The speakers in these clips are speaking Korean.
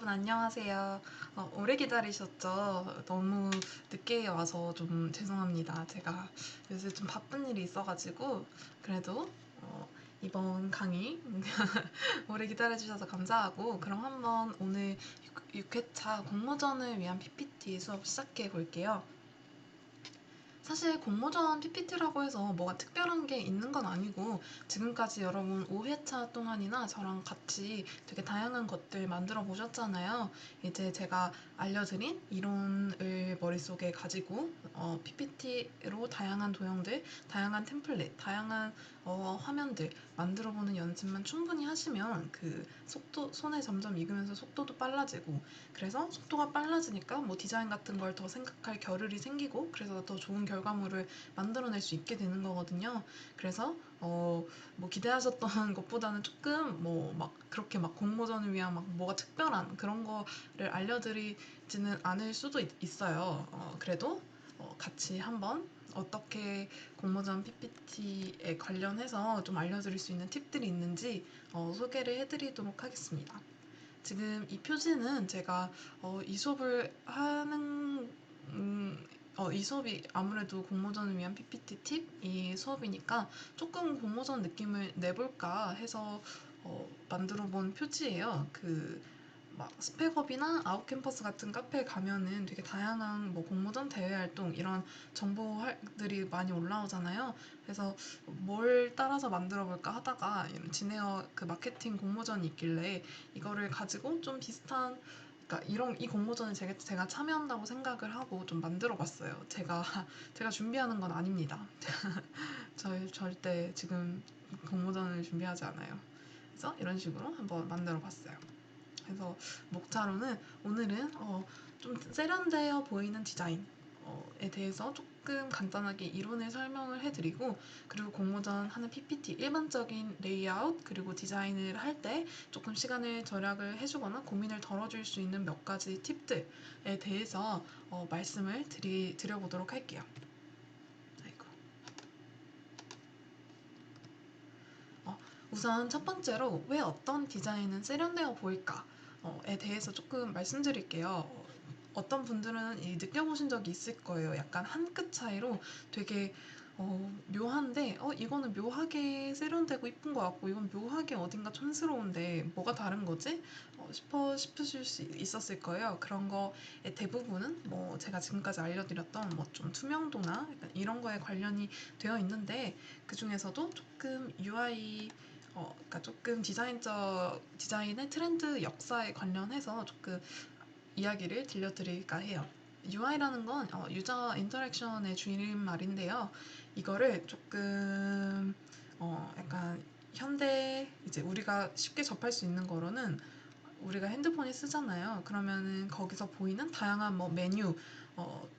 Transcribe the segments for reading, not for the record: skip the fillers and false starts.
여러분 안녕하세요. 오래 기다리셨죠? 너무 늦게 와서 좀 죄송합니다. 제가 요새 좀 바쁜 일이 있어가지고 그래도 이번 강의 오래 기다려주셔서 감사하고, 그럼 한번 오늘 6회차 공모전을 위한 PPT 수업 시작해 볼게요. 사실 공모전 PPT라고 해서 뭐가 특별한 게 있는 건 아니고, 지금까지 여러분 5회차 동안이나 저랑 같이 되게 다양한 것들 만들어 보셨잖아요. 이제 제가 알려드린 이론을 머릿속에 가지고 PPT로 다양한 도형들, 다양한 템플릿, 다양한 화면들 만들어 보는 연습만 충분히 하시면 그 속도, 손에 점점 익으면서 속도도 빨라지고, 그래서 속도가 빨라지니까 뭐 디자인 같은 걸 더 생각할 겨를이 생기고, 그래서 더 좋은 결과물을 만들어낼 수 있게 되는 거거든요. 그래서 뭐 기대하셨던 것보다는 조금 뭐 막 그렇게 막 공모전을 위한 막 뭐가 특별한 그런 거를 알려드리지는 않을 수도 있어요. 그래도 같이 한번 어떻게 공모전 PPT에 관련해서 좀 알려드릴 수 있는 팁들이 있는지 소개를 해드리도록 하겠습니다. 지금 이 표지는 제가 이 수업을 하는 이 수업이 아무래도 공모전을 위한 PPT 팁 이 수업이니까 조금 공모전 느낌을 내볼까 해서 만들어 본 표지예요. 그 막 스펙업이나 아웃캠퍼스 같은 카페에 가면은 되게 다양한 뭐 공모전 대외 활동 이런 정보들이 많이 올라오잖아요. 그래서 뭘 따라서 만들어 볼까 하다가 이런 진에어 그 마케팅 공모전이 있길래 이거를 가지고 좀 비슷한, 그러니까 이런 이 공모전을 제가 참여한다고 생각을 하고 좀 만들어 봤어요. 제가 준비하는 건 아닙니다. 절대 지금 공모전을 준비하지 않아요. 그래서 이런 식으로 한번 만들어 봤어요. 그래서 목차로는 오늘은 좀 세련되어 보이는 디자인에 대해서 조금 간단하게 이론을 설명을 해드리고, 그리고 공모전 하는 PPT 일반적인 레이아웃 그리고 디자인을 할 때 조금 시간을 절약을 해주거나 고민을 덜어줄 수 있는 몇 가지 팁들에 대해서 말씀을 드려보도록 할게요. 아이고. 우선 첫 번째로 왜 어떤 디자인은 세련되어 보일까에 대해서 조금 말씀드릴게요. 어떤 분들은 느껴보신 적이 있을 거예요. 약간 한 끗 차이로 되게 묘한데 이거는 묘하게 세련되고 이쁜 것 같고, 이건 묘하게 어딘가 촌스러운데 뭐가 다른 거지? 싶으실 수 있었을 거예요. 그런 거의 대부분은 뭐 제가 지금까지 알려드렸던 뭐 좀 투명도나 이런 거에 관련이 되어 있는데, 그 중에서도 조금 UI 그러니까 조금 디자인의 트렌드 역사에 관련해서 조금 이야기를 들려드릴까 해요. UI라는 건 유저 인터랙션의 줄임말인데요. 이거를 조금 약간 현대 이제 우리가 쉽게 접할 수 있는 거로는, 우리가 핸드폰을 쓰잖아요. 그러면은 거기서 보이는 다양한 뭐 메뉴,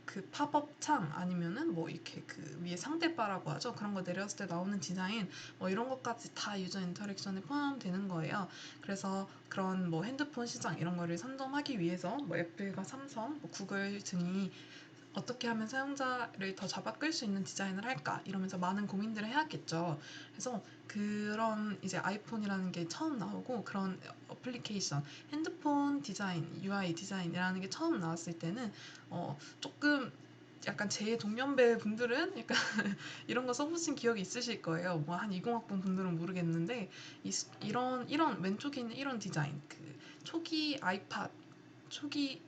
그 팝업 창 아니면은 뭐 이렇게 그 위에 상대바라고 하죠. 그런 거 내렸을 때 나오는 디자인, 뭐 이런 것까지 다 유저 인터랙션에 포함되는 거예요. 그래서 그런 뭐 핸드폰 시장 이런 거를 선점하기 위해서 뭐 애플과 삼성, 뭐 구글 등이 어떻게 하면 사용자를 더 잡아 끌 수 있는 디자인을 할까 이러면서 많은 고민들을 해왔겠죠. 그래서 그런 이제 아이폰이라는 게 처음 나오고, 그런 어플리케이션 핸드폰 디자인 UI 디자인이라는 게 처음 나왔을 때는 조금 약간 제 동년배 분들은 약간 이런 거 써보신 기억이 있으실 거예요. 뭐 한 20학번 분들은 모르겠는데, 이런 왼쪽에 있는 이런 디자인, 그 초기 아이팟, 초기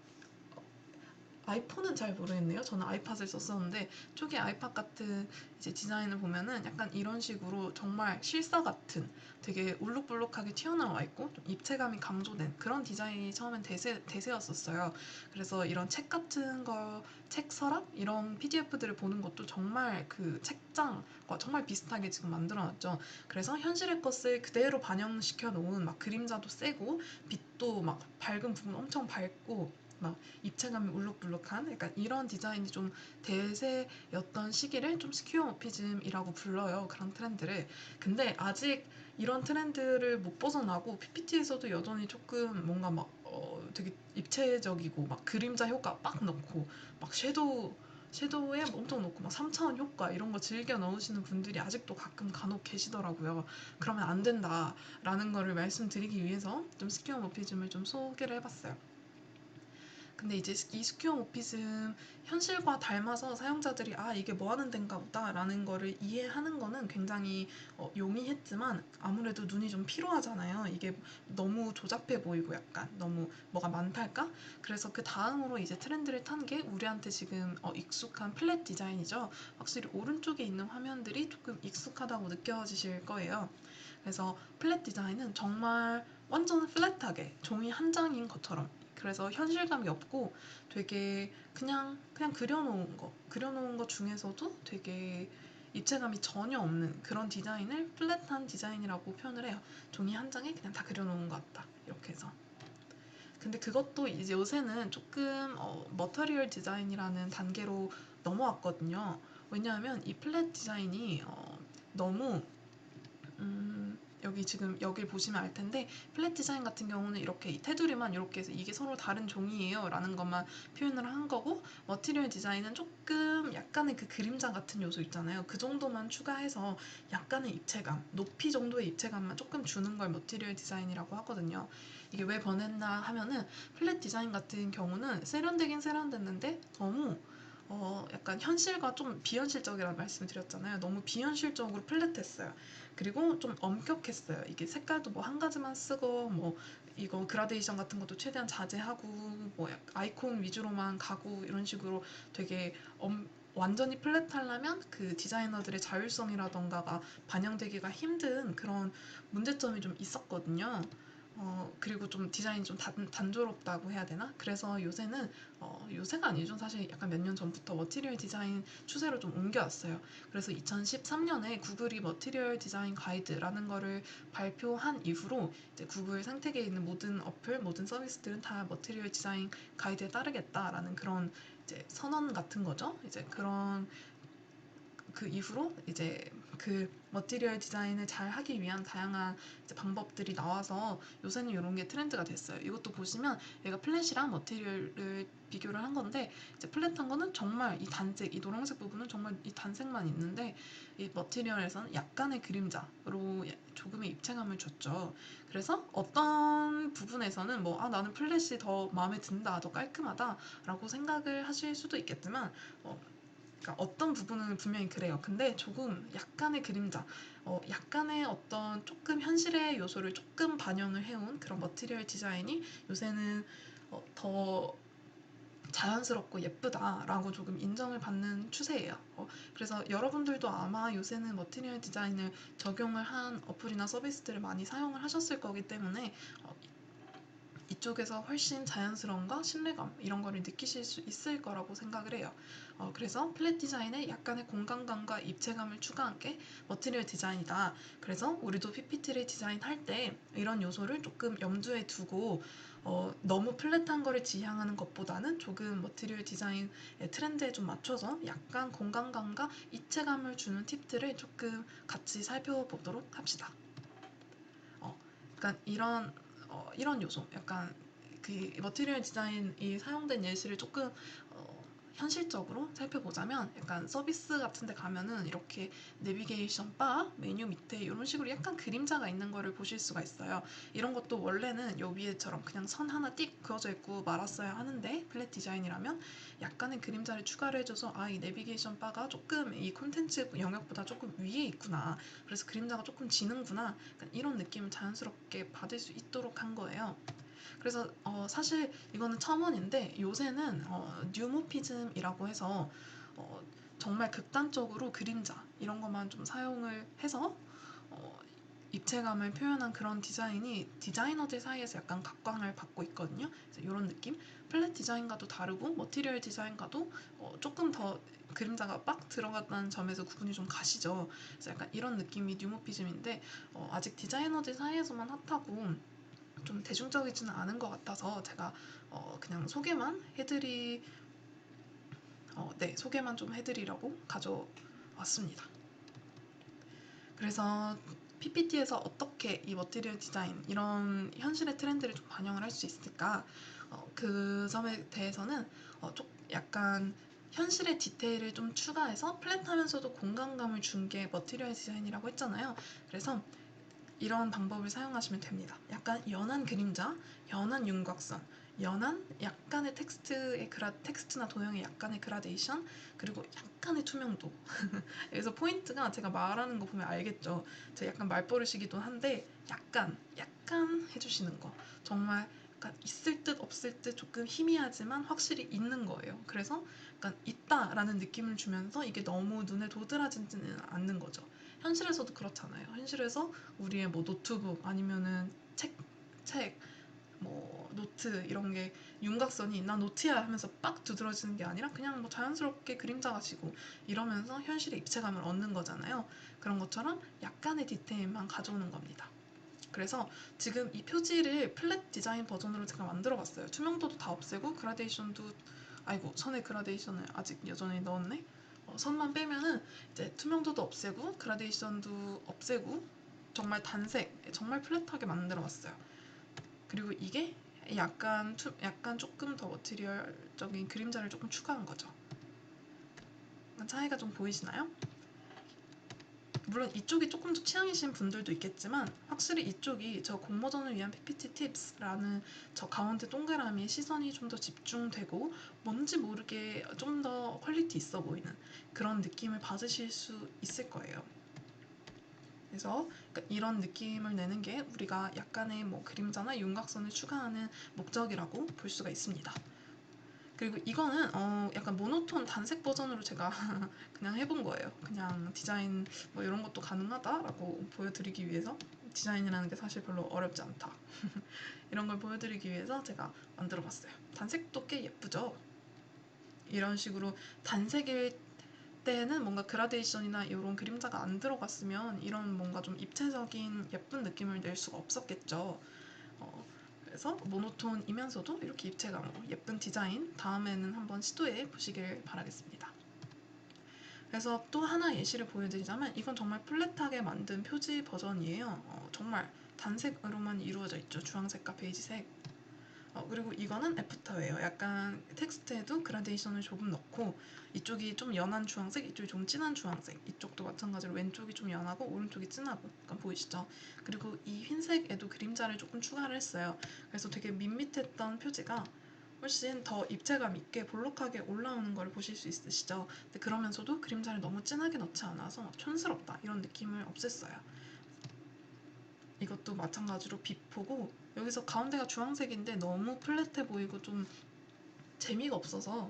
아이폰은 잘 모르겠네요. 저는 아이팟을 썼었는데 초기 아이팟 같은 이제 디자인을 보면은 약간 이런 식으로 정말 실사 같은 되게 울룩불룩하게 튀어나와 있고 좀 입체감이 강조된 그런 디자인이 처음엔 대세였었어요. 그래서 이런 책 같은 거, 책 서랍 이런 PDF들을 보는 것도 정말 그 책장과 정말 비슷하게 지금 만들어놨죠. 그래서 현실의 것을 그대로 반영시켜 놓은, 막 그림자도 세고 빛도 막 밝은 부분 엄청 밝고 막 입체감이 울룩불룩한 약간 이런 디자인이 좀 대세였던 시기를 좀 스퀘어모피즘이라고 불러요. 그런 트렌드를. 근데 아직 이런 트렌드를 못 벗어나고 PPT에서도 여전히 조금 뭔가 막 되게 입체적이고 막 그림자 효과 빡 넣고 막 섀도우 섀도우에 엄청 넣고 막 3차원 효과 이런 거 즐겨 넣으시는 분들이 아직도 가끔 간혹 계시더라고요. 그러면 안 된다라는 거를 말씀드리기 위해서 좀 스퀘어모피즘을 좀 소개를 해봤어요. 근데 이제 이 스퀘어모피즘 현실과 닮아서 사용자들이 아 이게 뭐 하는 데인가 보다 라는 거를 이해하는 거는 굉장히 용이했지만 아무래도 눈이 좀 피로하잖아요. 이게 너무 조잡해 보이고 약간 너무 뭐가 많달까? 그래서 그 다음으로 이제 트렌드를 탄 게 우리한테 지금 익숙한 플랫 디자인이죠. 확실히 오른쪽에 있는 화면들이 조금 익숙하다고 느껴지실 거예요. 그래서 플랫 디자인은 정말 완전 플랫하게 종이 한 장인 것처럼, 그래서 현실감이 없고 되게 그냥 그려놓은 거 중에서도 되게 입체감이 전혀 없는 그런 디자인을 플랫한 디자인이라고 표현을 해요. 종이 한 장에 그냥 다 그려놓은 것 같다 이렇게 해서. 근데 그것도 이제 요새는 조금 머터리얼 디자인이라는 단계로 넘어왔거든요. 왜냐하면 이 플랫 디자인이 너무 여기 지금 여길 보시면 알 텐데 플랫 디자인 같은 경우는 이렇게 이 테두리만 이렇게 해서 이게 서로 다른 종이에요 라는 것만 표현을 한 거고, 머티리얼 디자인은 조금 약간의 그 그림자 같은 요소 있잖아요. 그 정도만 추가해서 약간의 입체감, 높이 정도의 입체감만 조금 주는 걸 머티리얼 디자인이라고 하거든요. 이게 왜 변했나 하면은 플랫 디자인 같은 경우는 세련되긴 세련됐는데 너무 약간 현실과 좀 비현실적이라는 말씀을 드렸잖아요. 너무 비현실적으로 플랫했어요. 그리고 좀 엄격했어요. 이게 색깔도 뭐 한 가지만 쓰고 뭐 이거 그라데이션 같은 것도 최대한 자제하고 뭐 아이콘 위주로만 가고 이런 식으로 되게 완전히 플랫하려면 그 디자이너들의 자율성이라던가가 반영되기가 힘든 그런 문제점이 좀 있었거든요. 그리고 좀 디자인이 좀 단조롭다고 해야 되나? 그래서 요새는 요새가 아니죠. 사실 약간 몇 년 전부터 머티리얼 디자인 추세로 좀 옮겨왔어요. 그래서 2013년에 구글이 머티리얼 디자인 가이드라는 거를 발표한 이후로 이제 구글 생태계에 있는 모든 어플, 모든 서비스들은 다 머티리얼 디자인 가이드에 따르겠다라는 그런 이제 선언 같은 거죠. 이제 그런 그 이후로 이제 그 머티리얼 디자인을 잘 하기 위한 다양한 이제 방법들이 나와서 요새는 이런 게 트렌드가 됐어요. 이것도 보시면 얘가 플랫이랑 머티리얼을 비교를 한 건데, 이제 플랫한 거는 정말 이 단색, 이 노란색 부분은 정말 이 단색만 있는데 이 머티리얼에서는 약간의 그림자로 조금의 입체감을 줬죠. 그래서 어떤 부분에서는 뭐 나는 플랫이 더 마음에 든다, 더 깔끔하다라고 생각을 하실 수도 있겠지만 그러니까 어떤 부분은 분명히 그래요. 근데 조금 약간의 그림자, 약간의 어떤 조금 현실의 요소를 조금 반영을 해온 그런 머티리얼 디자인이 요새는 더 자연스럽고 예쁘다라고 조금 인정을 받는 추세예요. 그래서 여러분들도 아마 요새는 머티리얼 디자인을 적용을 한 어플이나 서비스들을 많이 사용을 하셨을 거기 때문에 이쪽에서 훨씬 자연스러움과 신뢰감 이런 거를 느끼실 수 있을 거라고 생각을 해요. 그래서 플랫 디자인에 약간의 공간감과 입체감을 추가한 게 머티리얼 디자인이다. 그래서 우리도 PPT를 디자인할 때 이런 요소를 조금 염두에 두고 너무 플랫한 거를 지향하는 것보다는 조금 머티리얼 디자인의 트렌드에 좀 맞춰서 약간 공간감과 입체감을 주는 팁들을 조금 같이 살펴보도록 합시다. 그러니까 이런 요소, 약간 그 머티리얼 디자인이 사용된 예시를 조금 현실적으로 살펴보자면, 약간 서비스 같은 데 가면은 이렇게 내비게이션 바, 메뉴 밑에 이런 식으로 약간 그림자가 있는 거를 보실 수가 있어요. 이런 것도 원래는 요 위에처럼 그냥 선 하나 띡 그어져 있고 말았어야 하는데 플랫 디자인이라면 약간의 그림자를 추가를 해줘서 이 내비게이션 바가 조금 이 콘텐츠 영역보다 조금 위에 있구나, 그래서 그림자가 조금 지는구나, 이런 느낌을 자연스럽게 받을 수 있도록 한 거예요. 그래서 사실 이거는 첨언인데 요새는 뉴모피즘이라고 해서 어, 정말 극단적으로 그림자 이런 것만 좀 사용을 해서 어, 입체감을 표현한 그런 디자인이 디자이너들 사이에서 약간 각광을 받고 있거든요. 그래서 이런 느낌? 플랫 디자인과도 다르고 머티리얼 디자인과도 조금 더 그림자가 빡 들어갔다는 점에서 구분이 좀 가시죠. 그래서 약간 이런 느낌이 뉴모피즘인데 아직 디자이너들 사이에서만 핫하고 좀 대중적이지는 않은 것 같아서 제가 그냥 소개만 좀 해드리려고 가져왔습니다. 그래서 PPT에서 어떻게 이 머티리얼 디자인 이런 현실의 트렌드를 좀 반영을 할 수 있을까? 그 점에 대해서는 약간 현실의 디테일을 좀 추가해서 플랫하면서도 공간감을 준 게 머티리얼 디자인이라고 했잖아요. 그래서 이런 방법을 사용하시면 됩니다. 약간 연한 그림자, 연한 윤곽선, 연한 약간의 텍스트나 도형의 약간의 그라데이션, 그리고 약간의 투명도. 그래서 포인트가 제가 말하는 거 보면 알겠죠. 제가 약간 말버릇이기도 한데 약간 해주시는 거. 정말 약간 있을 듯 없을 듯 조금 희미하지만 확실히 있는 거예요. 그래서 약간 있다라는 느낌을 주면서 이게 너무 눈에 도드라지지는 않는 거죠. 현실에서도 그렇잖아요. 현실에서 우리의 뭐 노트북 아니면은 책, 뭐 노트 이런 게 윤곽선이 나 노트야 하면서 빡 두드러지는 게 아니라 그냥 뭐 자연스럽게 그림자가 지고 이러면서 현실의 입체감을 얻는 거잖아요. 그런 것처럼 약간의 디테일만 가져오는 겁니다. 그래서 지금 이 표지를 플랫 디자인 버전으로 제가 만들어 봤어요. 투명도도 다 없애고 그라데이션도 아이고 선의 그라데이션을 아직 여전히 넣었네. 선만 빼면은 이제 투명도도 없애고 그라데이션도 없애고 정말 단색, 정말 플랫하게 만들어 봤어요. 그리고 이게 약간 조금 더 머티리얼적인 그림자를 조금 추가한 거죠. 차이가 좀 보이시나요? 물론 이쪽이 조금 더 취향이신 분들도 있겠지만 확실히 이쪽이 저 공모전을 위한 PPT 팁스라는 저 가운데 동그라미에 시선이 좀 더 집중되고 뭔지 모르게 좀 더 퀄리티 있어 보이는 그런 느낌을 받으실 수 있을 거예요. 그래서 이런 느낌을 내는 게 우리가 약간의 뭐 그림자나 윤곽선을 추가하는 목적이라고 볼 수가 있습니다. 그리고 이거는 약간 모노톤 단색 버전으로 제가 그냥 해본 거예요. 그냥 디자인 뭐 이런 것도 가능하다라고 보여드리기 위해서 디자인이라는 게 사실 별로 어렵지 않다. 이런 걸 보여드리기 위해서 제가 만들어봤어요. 단색도 꽤 예쁘죠? 이런 식으로 단색일 때는 뭔가 그라데이션이나 이런 그림자가 안 들어갔으면 이런 뭔가 좀 입체적인 예쁜 느낌을 낼 수가 없었겠죠. 어, 그래서 모노톤이면서도 이렇게 입체감으로 예쁜 디자인 다음에는 한번 시도해 보시길 바라겠습니다. 그래서 또 하나 예시를 보여드리자면 이건 정말 플랫하게 만든 표지 버전이에요. 정말 단색으로만 이루어져 있죠. 주황색과 베이지색. 그리고 이거는 애프터예요. 약간 텍스트에도 그라데이션을 조금 넣고 이쪽이 좀 연한 주황색, 이쪽이 좀 진한 주황색. 이쪽도 마찬가지로 왼쪽이 좀 연하고 오른쪽이 진하고 약간 보이시죠? 그리고 이 흰색에도 그림자를 조금 추가를 했어요. 그래서 되게 밋밋했던 표지가 훨씬 더 입체감 있게 볼록하게 올라오는 걸 보실 수 있으시죠? 근데 그러면서도 그림자를 너무 진하게 넣지 않아서 촌스럽다 이런 느낌을 없앴어요. 이것도 마찬가지로 비포고 여기서 가운데가 주황색인데 너무 플랫해 보이고 좀 재미가 없어서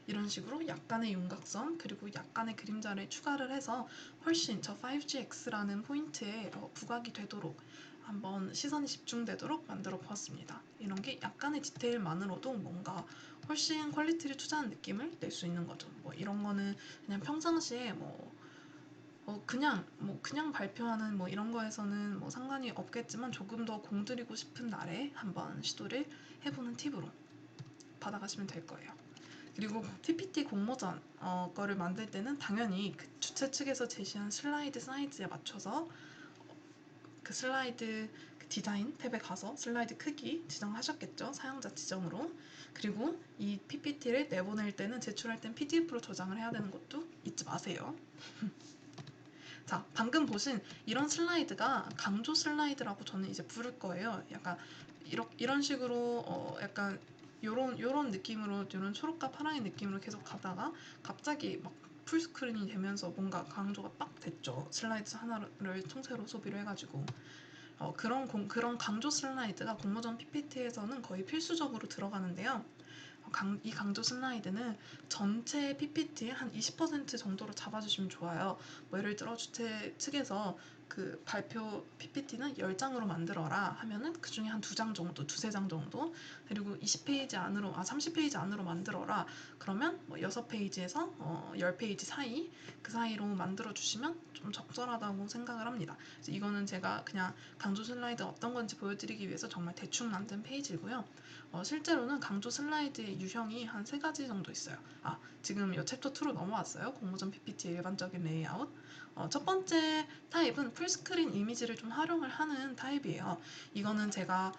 이런 식으로 약간의 윤곽선 그리고 약간의 그림자를 추가를 해서 훨씬 저 5GX라는 포인트에 부각이 되도록 한번 시선이 집중되도록 만들어 보았습니다. 이런 게 약간의 디테일만으로도 뭔가 훨씬 퀄리티를 투자한 느낌을 낼 수 있는 거죠. 뭐 이런 거는 그냥 평상시에 그냥 발표하는 뭐 이런 거에서는 뭐 상관이 없겠지만 조금 더 공들이고 싶은 날에 한번 시도를 해보는 팁으로 받아가시면 될 거예요. 그리고 PPT 공모전 거를 만들 때는 당연히 그 주최 측에서 제시한 슬라이드 사이즈에 맞춰서 그 슬라이드 그 디자인 탭에 가서 슬라이드 크기 지정하셨겠죠. 사용자 지정으로. 그리고 이 PPT를 내보낼 때는 제출할 땐 PDF로 저장을 해야 되는 것도 잊지 마세요. 자, 방금 보신 이런 슬라이드가 강조 슬라이드라고 저는 이제 부를 거예요. 약간 이런 식으로 약간 요런 느낌으로 요런 초록과 파랑의 느낌으로 계속 가다가 갑자기 막 풀스크린이 되면서 뭔가 강조가 빡 됐죠. 슬라이드 하나를 통째로 소비를 해가지고 그런 강조 슬라이드가 공모전 PPT에서는 거의 필수적으로 들어가는데요. 이 강조 슬라이드는 전체 PPT의 한 20% 정도로 잡아주시면 좋아요. 뭐 예를 들어 주최 측에서 그 발표 PPT는 10장으로 만들어라 하면은 그 중에 한 2장 정도, 두세 장 정도, 그리고 30페이지 안으로 만들어라 그러면 뭐 6페이지에서 10페이지 사이 그 사이로 만들어 주시면 좀 적절하다고 생각을 합니다. 그래서 이거는 제가 그냥 강조 슬라이드 어떤 건지 보여드리기 위해서 정말 대충 만든 페이지고요. 실제로는 강조 슬라이드의 유형이 한 3가지 정도 있어요. 지금 이 챕터 2로 넘어왔어요. 공모전 PPT의 일반적인 레이아웃. 첫 번째 타입은 풀스크린 이미지를 좀 활용을 하는 타입이에요. 이거는 제가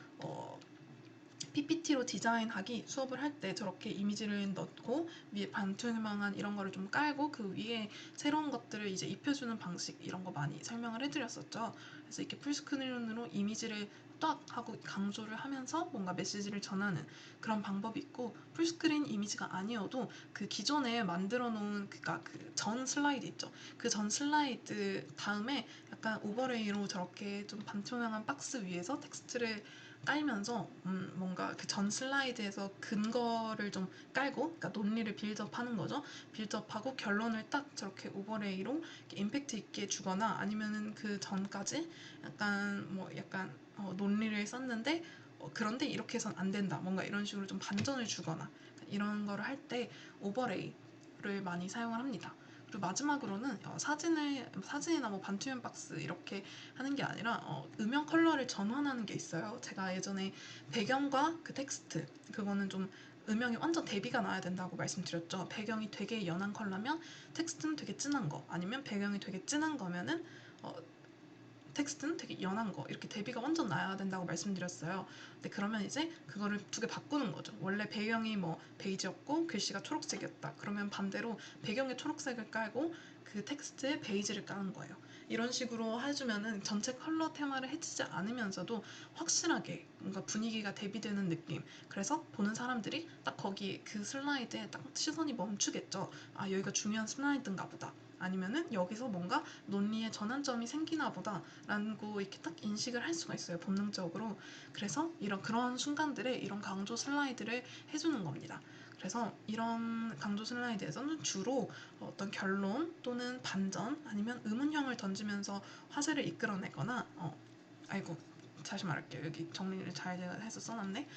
PPT로 디자인하기 수업을 할 때 저렇게 이미지를 넣고 위에 반투명한 이런 거를 좀 깔고 그 위에 새로운 것들을 이제 입혀주는 방식 이런 거 많이 설명을 해드렸었죠. 그래서 이렇게 풀스크린으로 이미지를 딱 하고 강조를 하면서 뭔가 메시지를 전하는 그런 방법이 있고, 풀스크린 이미지가 아니어도 그 기존에 만들어 놓은 그니까 그 전 슬라이드 있죠. 그 전 슬라이드 다음에 약간 오버레이로 저렇게 좀 반투명한 박스 위에서 텍스트를 깔면서 뭔가 그 전 슬라이드에서 근거를 좀 깔고, 그러니까 논리를 빌드업하는 거죠. 빌드업하고 결론을 딱 저렇게 오버레이로 임팩트 있게 주거나, 아니면은 그 전까지 약간 논리를 썼는데 그런데 이렇게 해선 안 된다, 뭔가 이런 식으로 좀 반전을 주거나 이런 거를 할 때 오버레이를 많이 사용을 합니다. 그리고 마지막으로는 사진이나 뭐 반투명 박스 이렇게 하는 게 아니라 음영 컬러를 전환하는 게 있어요. 제가 예전에 배경과 그 텍스트, 그거는 좀 음영이 완전 대비가 나야 된다고 말씀드렸죠. 배경이 되게 연한 컬러면 텍스트는 되게 진한 거, 아니면 배경이 되게 진한 거면은 텍스트는 되게 연한 거, 이렇게 대비가 완전 나야 된다고 말씀드렸어요. 근데 그러면 이제 그거를 두 개 바꾸는 거죠. 원래 배경이 뭐 베이지였고 글씨가 초록색이었다. 그러면 반대로 배경에 초록색을 깔고 그 텍스트에 베이지를 까는 거예요. 이런 식으로 해주면은 전체 컬러 테마를 해치지 않으면서도 확실하게 뭔가 분위기가 대비되는 느낌. 그래서 보는 사람들이 딱 거기 그 슬라이드에 딱 시선이 멈추겠죠. 아, 여기가 중요한 슬라이드인가 보다. 아니면은 여기서 뭔가 논리의 전환점이 생기나 보다 라고 이렇게 딱 인식을 할 수가 있어요, 본능적으로. 그래서 그런 순간들에 이런 강조 슬라이드를 해주는 겁니다. 그래서 이런 강조 슬라이드에서는 주로 어떤 결론 또는 반전 아니면 의문형을 던지면서 화제를 이끌어내거나 아이고, 다시 말할게요. 여기 정리를 잘 제가 해서 써놨네.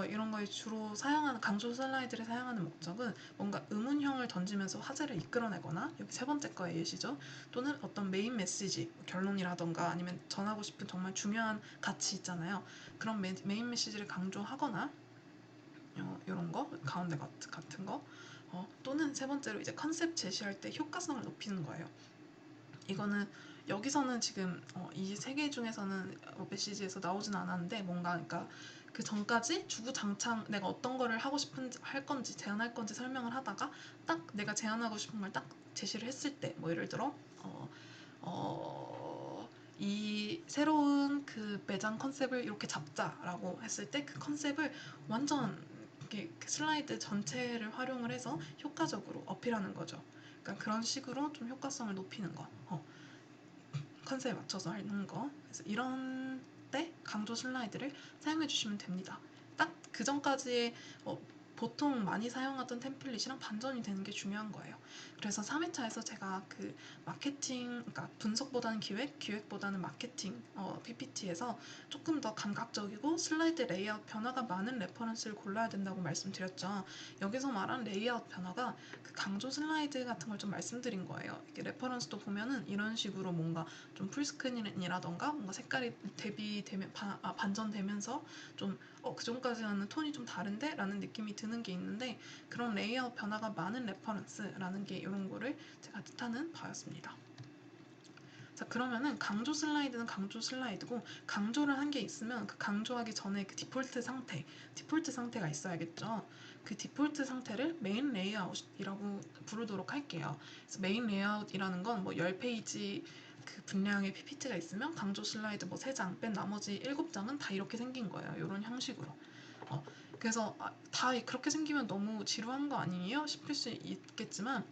이런 거에 주로 사용하는 강조 슬라이드를 사용하는 목적은 뭔가 의문형을 던지면서 화제를 이끌어내거나, 여기 세 번째 거의 예시죠. 또는 어떤 메인 메시지, 결론이라던가 아니면 전하고 싶은 정말 중요한 가치 있잖아요. 그런 메인 메시지를 강조하거나 이런 거 가운데 같은 거, 또는 세 번째로 이제 컨셉 제시할 때 효과성을 높이는 거예요. 이거는 여기서는 지금 이 세 개 중에서는 메시지에서 나오진 않았는데, 뭔가 그러니까 그 전까지 주구장창 내가 어떤 거를 하고 싶은지 할 건지 제안할 건지 설명을 하다가 딱 내가 제안하고 싶은 걸 딱 제시를 했을 때, 뭐 예를 들어 이 새로운 그 매장 컨셉을 이렇게 잡자라고 했을 때 그 컨셉을 완전 이렇게 그 슬라이드 전체를 활용을 해서 효과적으로 어필하는 거죠. 그러니까 그런 식으로 좀 효과성을 높이는 거, 컨셉에 맞춰서 하는 거. 그래서 이런 때 강조 슬라이드를 사용해 주시면 됩니다. 딱 그 전까지의 보통 많이 사용하던 템플릿이랑 반전이 되는 게 중요한 거예요. 그래서 3회차에서 제가 그 마케팅, 그러니까 분석보다는 기획보다는 마케팅 PPT에서 조금 더 감각적이고 슬라이드 레이아웃 변화가 많은 레퍼런스를 골라야 된다고 말씀드렸죠. 여기서 말한 레이아웃 변화가 그 강조 슬라이드 같은 걸 좀 말씀드린 거예요. 이게 레퍼런스도 보면은 이런 식으로 뭔가 좀 풀스크린이라던가 뭔가 색깔이 반전되면서 좀 그 전까지와는 톤이 좀 다른데? 라는 느낌이 드는 게 있는데, 그런 레이아웃 변화가 많은 레퍼런스라는 게 이런 거를 제가 뜻하는 바였습니다. 자, 그러면은 강조 슬라이드는 강조 슬라이드고, 강조를 한 게 있으면 그 강조하기 전에 그 디폴트 상태가 있어야겠죠. 그 디폴트 상태를 메인 레이아웃이라고 부르도록 할게요. 그래서 메인 레이아웃이라는 건 뭐 10페이지 그 분량의 PPT가 있으면 강조 슬라이드 뭐 3장 뺀 나머지 7장은 다 이렇게 생긴 거예요. 이런 형식으로. 그래서 다 그렇게 생기면 너무 지루한 거 아니에요? 싶을 수 있겠지만,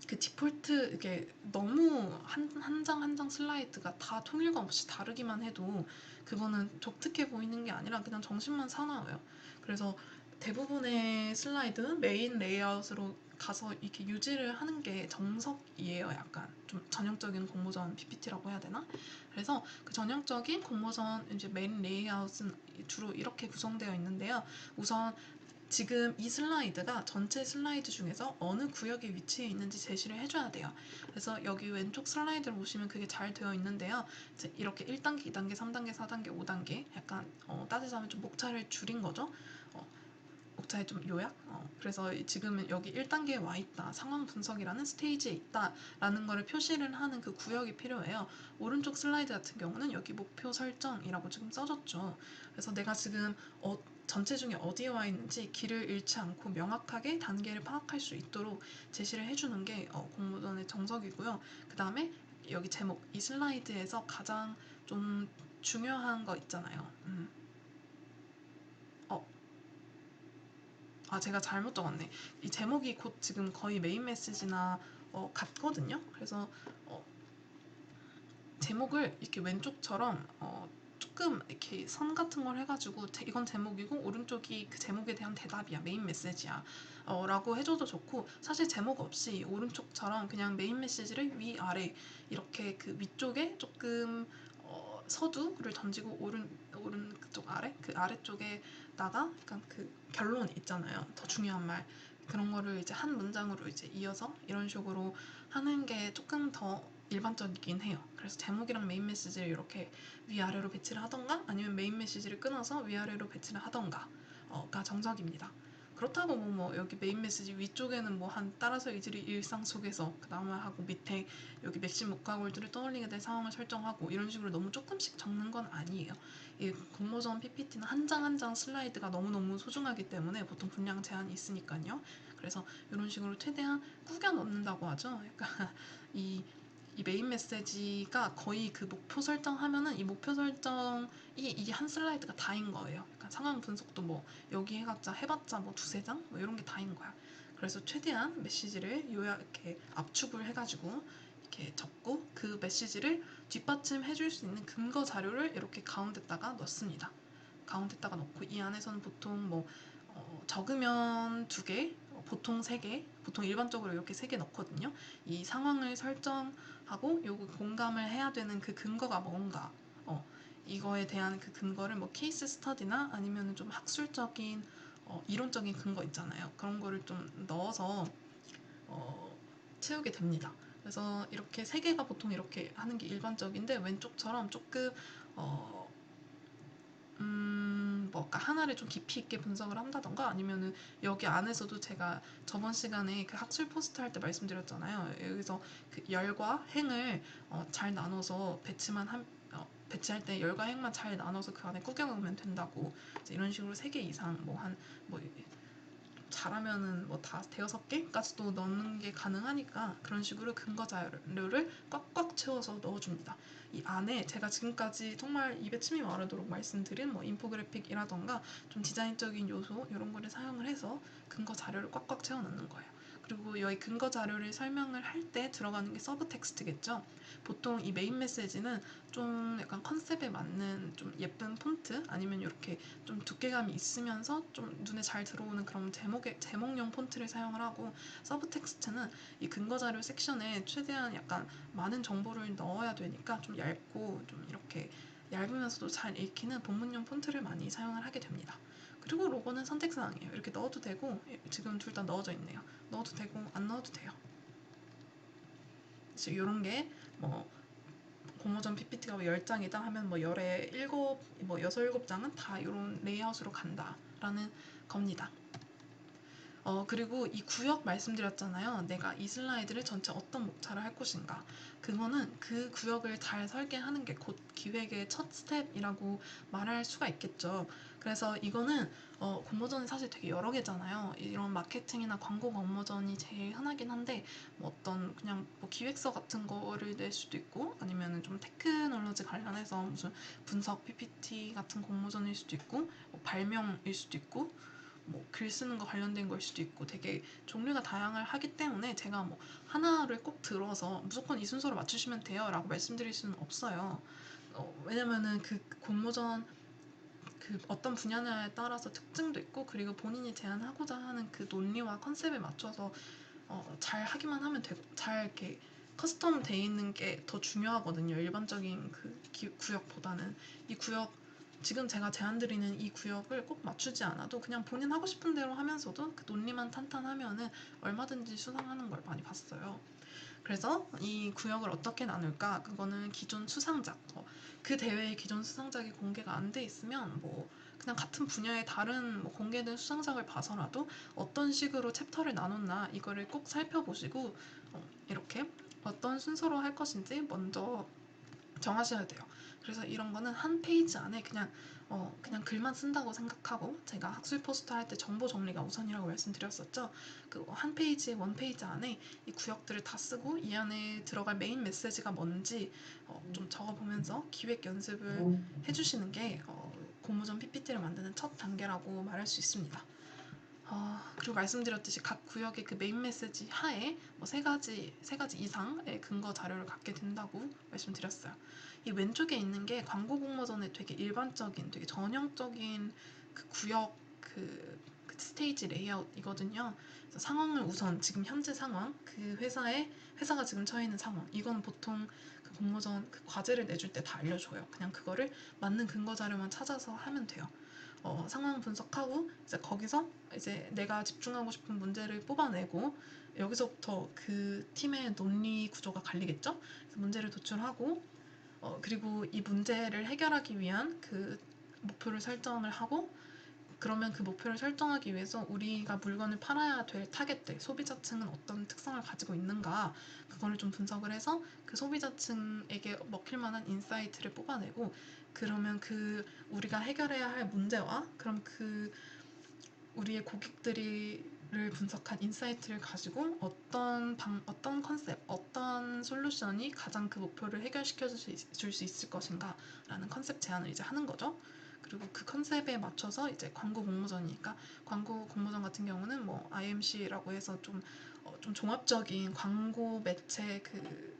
그 디폴트 이게 너무 한 장 한 장 슬라이드가 다 통일감 없이 다르기만 해도 그거는 독특해 보이는 게 아니라 그냥 정신만 사나워요. 그래서 대부분의 슬라이드는 메인 레이아웃으로 가서 이렇게 유지를 하는 게 정석이에요. 약간 좀 전형적인 공모전 PPT라고 해야 되나? 그래서 그 전형적인 공모전 이제 메인 레이아웃은 주로 이렇게 구성되어 있는데요. 우선 지금 이 슬라이드가 전체 슬라이드 중에서 어느 구역에 위치해 있는지 제시를 해줘야 돼요. 그래서 여기 왼쪽 슬라이드를 보시면 그게 잘 되어 있는데요. 이렇게 1단계, 2단계, 3단계, 4단계, 5단계 약간 따지자면 좀 목차를 줄인 거죠. 목차의 좀 요약? 그래서 지금은 여기 1단계에 와 있다, 상황 분석이라는 스테이지에 있다 라는 거를 표시를 하는 그 구역이 필요해요. 오른쪽 슬라이드 같은 경우는 여기 목표 설정이라고 지금 써졌죠. 그래서 내가 지금 전체 중에 어디에 와 있는지 길을 잃지 않고 명확하게 단계를 파악할 수 있도록 제시를 해주는 게 공모전의 정석이고요. 그 다음에 여기 제목, 이 슬라이드에서 가장 좀 중요한 거 있잖아요. 제가 잘못 적었네. 이 제목이 곧 지금 거의 메인 메시지나 같거든요. 그래서 어, 제목을 이렇게 왼쪽처럼 조금 이렇게 선 같은 걸 해가지고 이건 제목이고 오른쪽이 그 제목에 대한 대답이야, 메인 메시지야 라고 해줘도 좋고, 사실 제목 없이 오른쪽처럼 그냥 메인 메시지를 위아래 이렇게 그 위쪽에 조금 서두를 던지고 오른 그쪽 아래 그 아래쪽에다가 약간 그 결론 있잖아요, 더 중요한 말, 그런 거를 이제 한 문장으로 이제 이어서 이런 식으로 하는 게 조금 더 일반적이긴 해요. 그래서 제목이랑 메인 메시지를 이렇게 위아래로 배치를 하던가 아니면 메인 메시지를 끊어서 위아래로 배치를 하던가가 정석입니다. 그렇다고 뭐 여기 메인 메시지 위쪽에는 뭐 한 따라서 이들이 일상 속에서 그 다음에 하고 밑에 여기 맥심 목화골들을 떠올리게 될 상황을 설정하고 이런 식으로 너무 조금씩 적는 건 아니에요. 이 공모전 PPT는 한 장 한 장 슬라이드가 너무너무 소중하기 때문에 보통 분량 제한이 있으니까요. 그래서 이런 식으로 최대한 꾸겨 넣는다고 하죠. 그러니까 이 메인 메시지가 거의 그 목표 설정하면은 이 목표 설정이 이게 한 슬라이드가 다인 거예요. 그러니까 상황 분석도 뭐 여기 해봤자 뭐 두세 장 뭐 이런 게 다인 거야. 그래서 최대한 메시지를 요약 이렇게 압축을 해가지고 이렇게 적고 그 메시지를 뒷받침해줄 수 있는 근거 자료를 이렇게 가운데다가 넣습니다. 가운데다가 넣고 이 안에서는 보통 뭐 적으면 2개, 보통 3개, 보통 일반적으로 이렇게 3개 넣거든요. 이 상황을 설정하고 요거 공감을 해야 되는 그 근거가 뭔가, 이거에 대한 그 근거를 뭐 케이스 스터디나 아니면 좀 학술적인 이론적인 근거 있잖아요. 그런 거를 좀 넣어서 어, 채우게 됩니다. 그래서 이렇게 3개가 보통 이렇게 하는 게 일반적인데, 왼쪽처럼 조금 어, 그러니까 하나를 좀 깊이 있게 분석을 한다던가 아니면은 여기 안에서도 제가 저번 시간에 그 학술 포스트 할 때 말씀드렸잖아요. 여기서 그 열과 행을 잘 나눠서 배치할 때 열과 행만 잘 나눠서 그 안에 꾸겨 넣으면 된다고, 이런 식으로 3개 이상 뭐 잘하면은 뭐 다 대여섯 개까지도 넣는 게 가능하니까 그런 식으로 근거 자료를 꽉꽉 채워서 넣어줍니다. 이 안에 제가 지금까지 정말 입에 침이 마르도록 말씀드린 뭐 인포그래픽이라던가 좀 디자인적인 요소 이런 거를 사용을 해서 근거 자료를 꽉꽉 채워 넣는 거예요. 그리고 여기 근거 자료를 설명을 할 때 들어가는 게 서브 텍스트겠죠. 보통 이 메인 메시지는 좀 약간 컨셉에 맞는 좀 예쁜 폰트 아니면 이렇게 좀 두께감이 있으면서 좀 눈에 잘 들어오는 그런 제목용 폰트를 사용을 하고, 서브 텍스트는 이 근거 자료 섹션에 최대한 약간 많은 정보를 넣어야 되니까 좀 얇고 좀 이렇게 얇으면서도 잘 읽히는 본문용 폰트를 많이 사용을 하게 됩니다. 그리고 로고는 선택사항이에요. 이렇게 넣어도 되고, 지금 둘 다 넣어져 있네요. 넣어도 되고 안 넣어도 돼요. 그래서 이런 게뭐 공모전 PPT가 뭐 10장이다 하면 뭐 열에 7, 뭐 6, 7장은 다 이런 레이아웃으로 간다라는 겁니다. 그리고 이 구역 말씀드렸잖아요. 내가 이 슬라이드를 전체 어떤 목차를 할 것인가. 그거는 그 구역을 잘 설계하는 게 곧 기획의 첫 스텝이라고 말할 수가 있겠죠. 그래서 이거는 공모전이 사실 되게 여러 개잖아요. 이런 마케팅이나 광고 공모전이 제일 흔하긴 한데, 뭐 어떤 그냥 뭐 기획서 같은 거를 낼 수도 있고 아니면은 좀 테크놀로지 관련해서 무슨 분석 PPT 같은 공모전일 수도 있고, 뭐 발명일 수도 있고, 뭐 글 쓰는 거 관련된 걸 수도 있고 되게 종류가 다양하기 때문에 제가 뭐 하나를 꼭 들어서 무조건 이 순서로 맞추시면 돼요 라고 말씀드릴 수는 없어요. 왜냐면은 그 공모전 그 어떤 분야냐에 따라서 특징도 있고, 그리고 본인이 제안하고자 하는 그 논리와 컨셉에 맞춰서 잘 하기만 하면 되고, 잘 이렇게 커스텀 돼 있는 게 더 중요하거든요. 일반적인 그 구역보다는. 이 구역, 지금 제가 제안드리는 이 구역을 꼭 맞추지 않아도 그냥 본인 하고 싶은 대로 하면서도 그 논리만 탄탄하면은 얼마든지 수상하는 걸 많이 봤어요. 그래서 이 구역을 어떻게 나눌까? 그거는 기존 수상작, 그 대회의 기존 수상작이 공개가 안 돼 있으면 뭐 그냥 같은 분야의 다른 뭐 공개된 수상작을 봐서라도 어떤 식으로 챕터를 나눴나 이거를 꼭 살펴보시고 이렇게 어떤 순서로 할 것인지 먼저 정하셔야 돼요. 그래서 이런 거는 한 페이지 안에 그냥 글만 쓴다고 생각하고, 제가 학술 포스터 할 때 정보 정리가 우선이라고 말씀드렸었죠. 그 한 페이지, 원 페이지 안에 이 구역들을 다 쓰고 이 안에 들어갈 메인 메시지가 뭔지 좀 적어보면서 기획 연습을 해주시는 게 공모전 PPT를 만드는 첫 단계라고 말할 수 있습니다. 그리고 말씀드렸듯이 각 구역의 그 메인 메시지 하에 뭐 세 가지 이상의 근거 자료를 갖게 된다고 말씀드렸어요. 이 왼쪽에 있는 게 광고 공모전의 되게 일반적인, 되게 전형적인 그 구역 그 스테이지 레이아웃이거든요. 그래서 상황을 우선 지금 현재 상황, 그 회사가 지금 처해 있는 상황, 이건 보통 그 공모전 그 과제를 내줄 때 다 알려줘요. 그냥 그거를 맞는 근거 자료만 찾아서 하면 돼요. 상황 분석하고 이제 거기서 이제 내가 집중하고 싶은 문제를 뽑아내고, 여기서부터 그 팀의 논리 구조가 갈리겠죠. 그래서 문제를 도출하고 그리고 이 문제를 해결하기 위한 그 목표를 설정을 하고, 그러면 그 목표를 설정하기 위해서 우리가 물건을 팔아야 될 타겟들, 소비자층은 어떤 특성을 가지고 있는가, 그거를 좀 분석을 해서 그 소비자층에게 먹힐 만한 인사이트를 뽑아내고, 그러면 그 우리가 해결해야 할 문제와 그럼 그 우리의 고객들을 분석한 인사이트를 가지고 어떤 컨셉, 어떤 솔루션이 가장 그 목표를 해결시켜 줄 수 있을 것인가 라는 컨셉 제안을 이제 하는 거죠. 그리고 그 컨셉에 맞춰서 이제 광고 공모전이니까, 광고 공모전 같은 경우는 뭐 IMC라고 해서 좀 종합적인 광고 매체 그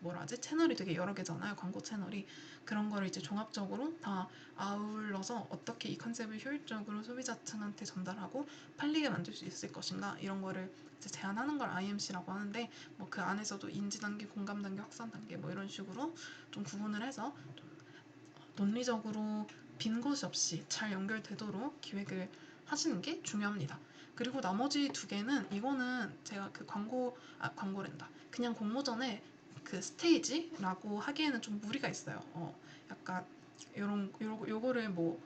뭐라 하지? 채널이 되게 여러 개잖아요. 광고 채널이. 그런 거를 이제 종합적으로 다 아울러서 어떻게 이 컨셉을 효율적으로 소비자층한테 전달하고 팔리게 만들 수 있을 것인가, 이런 거를 이제 제안하는 걸 IMC라고 하는데, 뭐 그 안에서도 인지 단계, 공감 단계, 확산 단계 뭐 이런 식으로 좀 구분을 해서 좀 논리적으로 빈 곳이 없이 잘 연결되도록 기획을 하시는 게 중요합니다. 그리고 나머지 두 개는, 이거는 제가 그 광고랜다. 그냥 공모전에 그 스테이지라고 하기에는 좀 무리가 있어요. 약간 요거를 뭐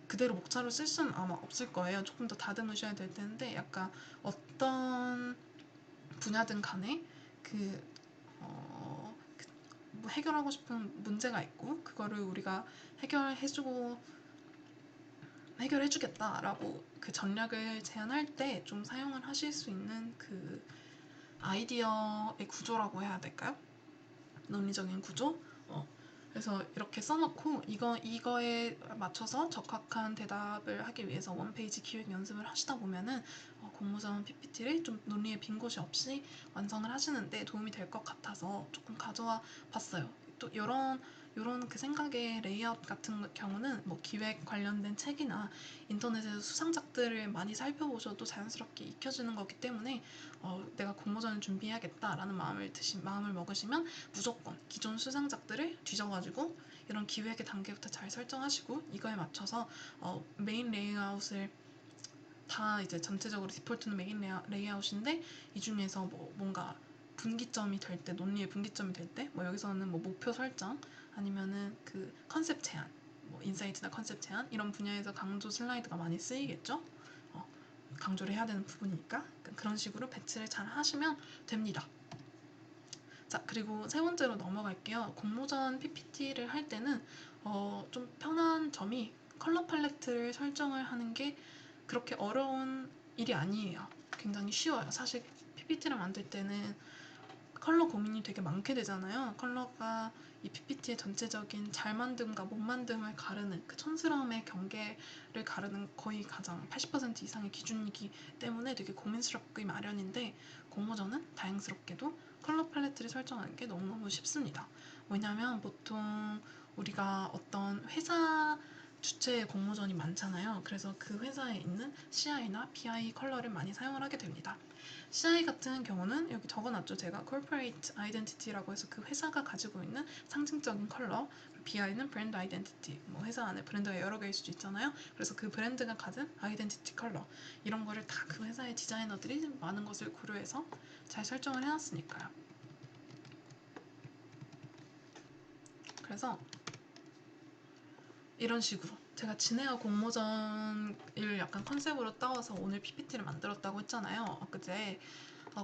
그대로 목차로 쓸 수는 아마 없을 거예요. 조금 더 다듬으셔야 될 텐데, 약간 어떤 분야든 간에 그, 뭐 해결하고 싶은 문제가 있고 그거를 우리가 해결해주겠다라고 그 전략을 제안할 때 좀 사용을 하실 수 있는 그 아이디어의 구조라고 해야 될까요? 논리적인 구조? 그래서 이렇게 써놓고 이거에 맞춰서 적합한 대답을 하기 위해서 원페이지 기획 연습을 하시다 보면은 공모전 PPT를 좀 논리의 빈 곳이 없이 완성을 하시는데 도움이 될 것 같아서 조금 가져와 봤어요. 또 이런 그 생각의 레이아웃 같은 경우는 뭐 기획 관련된 책이나 인터넷에서 수상작들을 많이 살펴보셔도 자연스럽게 익혀지는 거기 때문에 내가 공모전을 준비해야겠다라는 마음을 먹으시면 무조건 기존 수상작들을 뒤져가지고 이런 기획의 단계부터 잘 설정하시고, 이거에 맞춰서 메인 레이아웃을 다 이제 전체적으로 디폴트는 메인 레이아웃인데, 이 중에서 뭐 뭔가 분기점이 될 때, 논리의 분기점이 될 때, 뭐 여기서는 뭐 목표 설정 아니면은 그 컨셉 제안, 뭐 인사이트나 컨셉 제안 이런 분야에서 강조 슬라이드가 많이 쓰이겠죠. 강조를 해야 되는 부분이니까 그런 식으로 배치를 잘 하시면 됩니다. 자, 그리고 세 번째로 넘어갈게요. 공모전 PPT를 할 때는 좀 편한 점이, 컬러 팔레트를 설정을 하는 게 그렇게 어려운 일이 아니에요. 굉장히 쉬워요. 사실 PPT를 만들 때는 컬러 고민이 되게 많게 되잖아요. 컬러가 이 PPT의 전체적인 잘 만듦과 못 만듦을 가르는, 그 촌스러움의 경계를 가르는 거의 가장 80% 이상의 기준이기 때문에 되게 고민스럽기 마련인데, 공모전은 다행스럽게도 컬러 팔레트를 설정하는 게 너무너무 쉽습니다. 왜냐면 보통 우리가 어떤 회사 주체의 공모전이 많잖아요. 그래서 그 회사에 있는 CI나 PI 컬러를 많이 사용을 하게 됩니다. CI 같은 경우는 여기 적어놨죠. 제가 Corporate Identity라고 해서 그 회사가 가지고 있는 상징적인 컬러, BI는 Brand Identity, 뭐 회사 안에 브랜드가 여러 개일 수도 있잖아요. 그래서 그 브랜드가 가진 아이덴티티 컬러, 이런 거를 다 그 회사의 디자이너들이 많은 것을 고려해서 잘 설정을 해놨으니까요. 그래서 이런 식으로 제가 진해와 공모전을 약간 컨셉으로 따와서 오늘 PPT를 만들었다고 했잖아요. 엊그제.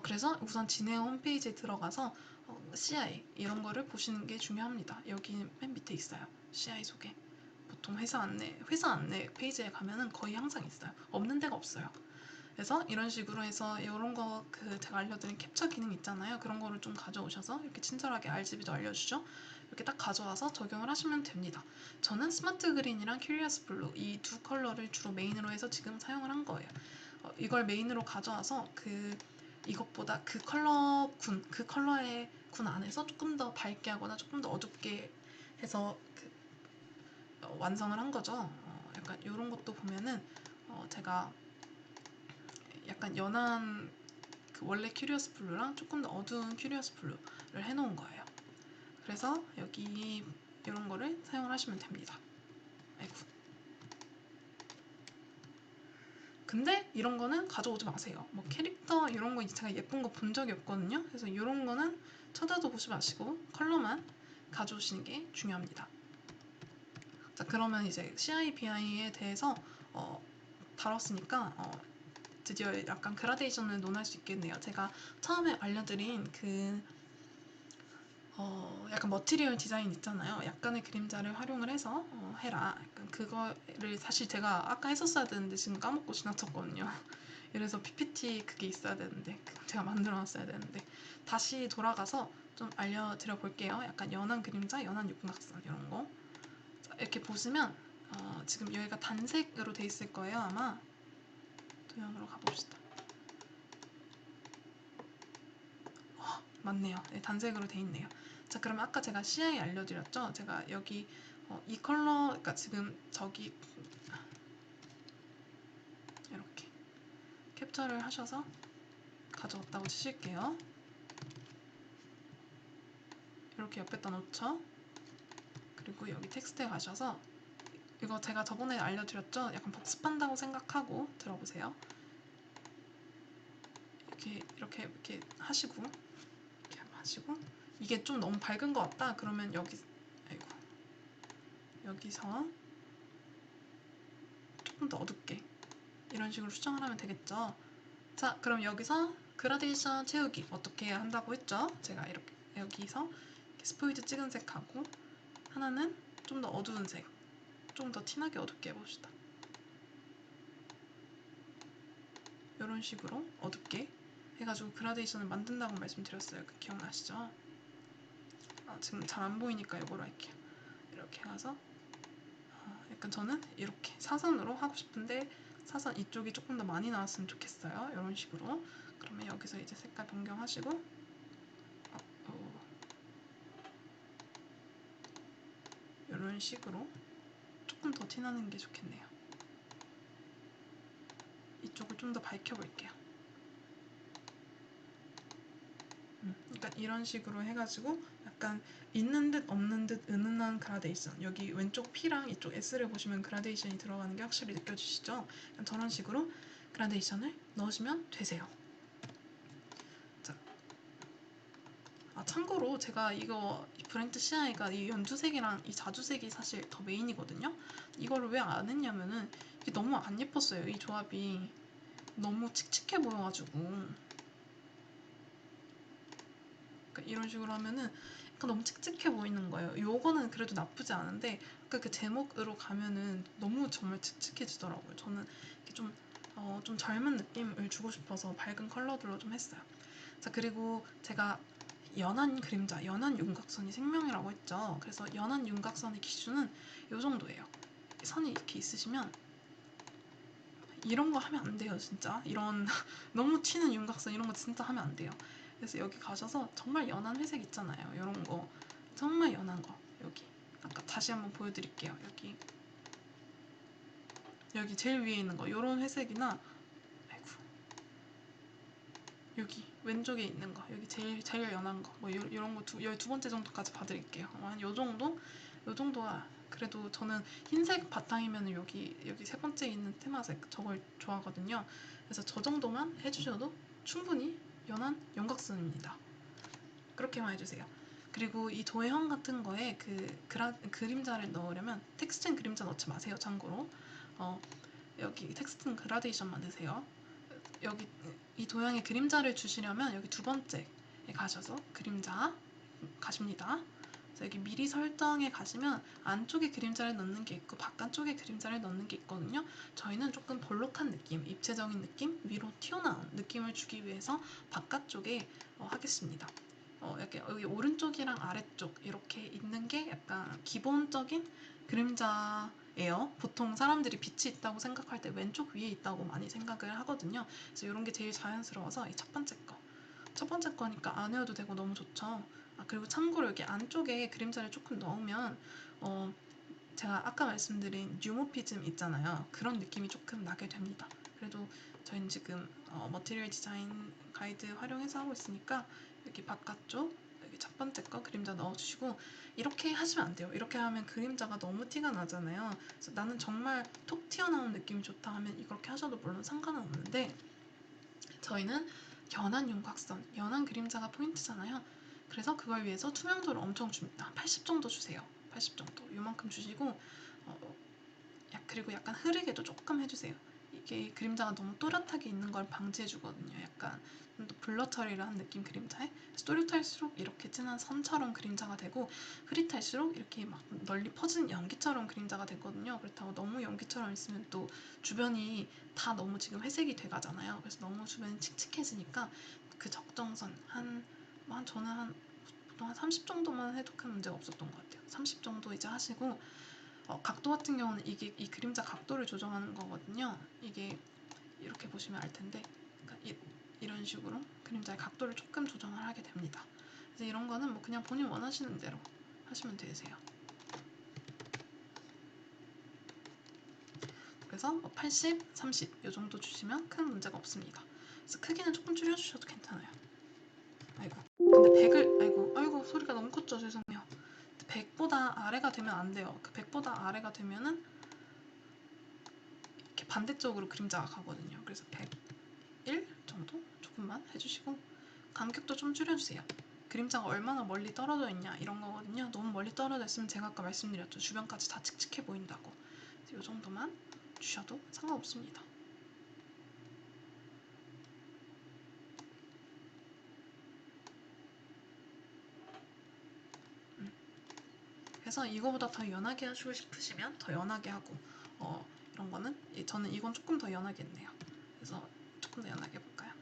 그래서 우선 진해 홈페이지에 들어가서 CI 이런 거를 보시는 게 중요합니다. 여기 맨 밑에 있어요. CI 소개. 보통 회사 안내 페이지에 가면은 거의 항상 있어요. 없는 데가 없어요. 그래서 이런 식으로 해서 이런 거 제가 알려드린 캡처 기능 있잖아요. 그런 거를 좀 가져오셔서 이렇게 친절하게 RGB도 알려주죠. 이렇게 딱 가져와서 적용을 하시면 됩니다. 저는 스마트 그린이랑 큐리어스 블루 이 두 컬러를 주로 메인으로 해서 지금 사용을 한 거예요. 이걸 메인으로 가져와서 이것보다 그 컬러의 군 안에서 조금 더 밝게 하거나 조금 더 어둡게 해서 완성을 한 거죠. 약간 이런 것도 보면은 제가 약간 연한 원래 큐리어스 블루랑 조금 더 어두운 큐리어스 블루를 해놓은 거예요. 그래서 여기 이런 거를 사용을 하시면 됩니다. 아이고. 근데 이런 거는 가져오지 마세요. 뭐 캐릭터 이런 거 제가 예쁜 거 본 적이 없거든요. 그래서 이런 거는 쳐다도 보지 마시고 컬러만 가져오시는 게 중요합니다. 자, 그러면 이제 CI/BI에 대해서 다뤘으니까 드디어 약간 그라데이션을 논할 수 있겠네요. 제가 처음에 알려드린 약간 머티리얼 디자인 있잖아요. 약간의 그림자를 활용을 해서 해라. 약간 그거를 사실 제가 아까 했었어야 되는데 지금 까먹고 지나쳤거든요. 이래서 PPT 그게 있어야 되는데 제가 만들어놨어야 되는데 다시 돌아가서 좀 알려드려 볼게요. 약간 연한 그림자, 연한 육각선 이런 거. 자, 이렇게 보시면 지금 여기가 단색으로 돼 있을 거예요. 아마 도형으로 가봅시다. 맞네요. 네, 단색으로 돼 있네요. 자, 그럼 아까 제가 CI 알려드렸죠? 제가 여기 이 컬러, 그러니까 지금 저기 이렇게 캡처를 하셔서 가져왔다고 치실게요. 이렇게 옆에다 놓죠. 그리고 여기 텍스트에 가셔서 이거 제가 저번에 알려드렸죠? 약간 복습한다고 생각하고 들어보세요. 이렇게 하시고 이게 좀 너무 밝은 것 같다. 그러면 여기서 조금 더 어둡게 이런 식으로 수정을 하면 되겠죠. 자, 그럼 여기서 그라데이션 채우기 어떻게 해야 한다고 했죠? 제가 이렇게 여기서 이렇게 스포이드 찍은 색하고 하나는 좀 더 어두운 색, 좀 더 티나게 어둡게 해봅시다. 이런 식으로 어둡게 해가지고 그라데이션을 만든다고 말씀드렸어요. 기억나시죠? 지금 잘 안 보이니까 이거로 할게요. 이렇게 해서 약간 저는 이렇게 사선으로 하고 싶은데 사선 이쪽이 조금 더 많이 나왔으면 좋겠어요. 이런 식으로. 그러면 여기서 이제 색깔 변경하시고 이런 식으로 조금 더 티나는 게 좋겠네요. 이쪽을 좀 더 밝혀볼게요. 그러니까 이런 식으로 해가지고 약간 있는 듯 없는 듯 은은한 그라데이션, 여기 왼쪽 P랑 이쪽 S를 보시면 그라데이션이 들어가는 게 확실히 느껴지시죠? 저런 식으로 그라데이션을 넣으시면 되세요. 자, 참고로 제가 이 브랜드 CI가 이 연두색이랑 이 자주색이 사실 더 메인이거든요. 이거를 왜 안 했냐면은 이게 너무 안 예뻤어요. 이 조합이 너무 칙칙해 보여가지고. 그러니까 이런 식으로 하면은 약간 너무 칙칙해 보이는 거예요. 요거는 그래도 나쁘지 않은데 아까 그 제목으로 가면은 너무 정말 칙칙해지더라고요. 저는 이렇게 좀 젊은 느낌을 주고 싶어서 밝은 컬러들로 좀 했어요. 자, 그리고 제가 연한 그림자, 연한 윤곽선이 생명이라고 했죠. 그래서 연한 윤곽선의 기준은 요 정도예요. 선이 이렇게 있으시면 이런 거 하면 안 돼요, 진짜. 이런 너무 튀는 윤곽선 이런 거 진짜 하면 안 돼요. 그래서 여기 가셔서 정말 연한 회색 있잖아요. 이런 거 정말 연한 거 여기 아까 다시 한번 보여드릴게요. 여기 제일 위에 있는 거 이런 회색이나 아이고 여기 왼쪽에 있는 거 여기 제일 연한 거 뭐 이런 거 두 번째 정도까지 봐드릴게요. 한 요 정도? 요 정도가 그래도 저는 흰색 바탕이면 여기 세 번째 있는 테마색 저걸 좋아하거든요. 그래서 저 정도만 해주셔도 충분히 연한 윤곽선입니다. 그렇게만 해주세요. 그리고 이 도형 같은 거에 그림자를 넣으려면 텍스트는 그림자 넣지 마세요. 참고로 여기 텍스트는 그라데이션만 넣으세요. 여기 이 도형에 그림자를 주시려면 여기 두 번째에 가셔서 그림자 가십니다. 그래서 여기 미리 설정에 가시면 안쪽에 그림자를 넣는 게 있고 바깥쪽에 그림자를 넣는 게 있거든요. 저희는 조금 볼록한 느낌, 입체적인 느낌, 위로 튀어나온 느낌을 주기 위해서 바깥쪽에 하겠습니다. 이렇게 여기 오른쪽이랑 아래쪽 이렇게 있는 게 약간 기본적인 그림자예요. 보통 사람들이 빛이 있다고 생각할 때 왼쪽 위에 있다고 많이 생각을 하거든요. 그래서 이런 게 제일 자연스러워서 이 첫 번째 거니까 안 해도 되고 너무 좋죠. 그리고 참고로 여기 안쪽에 그림자를 조금 넣으면 제가 아까 말씀드린 뉴모피즘 있잖아요. 그런 느낌이 조금 나게 됩니다. 그래도 저희는 지금 머티리얼 디자인 가이드 활용해서 하고 있으니까 여기 바깥쪽 여기 첫 번째 거 그림자 넣어주시고 이렇게 하시면 안 돼요. 이렇게 하면 그림자가 너무 티가 나잖아요. 그래서 나는 정말 톡 튀어나온 느낌이 좋다 하면 이렇게 하셔도 물론 상관은 없는데 저희는 연한 윤곽선, 연한 그림자가 포인트잖아요. 그래서 그걸 위해서 투명도를 엄청 줍니다. 80 정도 주세요. 80 정도. 요만큼 주시고 그리고 약간 흐르게도 조금 해주세요. 이게 그림자가 너무 또렷하게 있는 걸 방지해주거든요. 약간 또 블러 처리를 한 느낌 그림자에 또렷할수록 이렇게 진한 선처럼 그림자가 되고 흐릿할수록 이렇게 막 널리 퍼진 연기처럼 그림자가 되거든요. 그렇다고 너무 연기처럼 있으면 또 주변이 다 너무 지금 회색이 돼가잖아요. 그래서 너무 주변이 칙칙해지니까 그 적정선 저는 보통 한 30 정도만 해도 큰 문제가 없었던 것 같아요. 30 정도 이제 하시고 각도 같은 경우는 이게 이 그림자 각도를 조정하는 거거든요. 이게 이렇게 보시면 알 텐데 그러니까 이런 식으로 그림자의 각도를 조금 조정을 하게 됩니다. 그래서 이런 거는 뭐 그냥 본인 원하시는 대로 하시면 되세요. 그래서 80, 30 이 정도 주시면 큰 문제가 없습니다. 그래서 크기는 조금 줄여주셔도 괜찮아요. 아이고 근데 100을 아이고 소리가 너무 컸죠. 죄송해요. 100보다 아래가 되면 안 돼요. 그 100보다 아래가 되면은 이렇게 반대쪽으로 그림자가 가거든요. 그래서 100 정도 조금만 해주시고 간격도 좀 줄여주세요. 그림자가 얼마나 멀리 떨어져 있냐 이런 거거든요. 너무 멀리 떨어져 있으면 제가 아까 말씀드렸죠. 주변까지 다 칙칙해 보인다고. 이 정도만 주셔도 상관없습니다. 그래서 이거보다 더 연하게 하시고 싶으시면 더 연하게 하고 이런 거는 저는 이건 조금 더 연하게 했네요. 그래서 조금 더 연하게 해볼까요?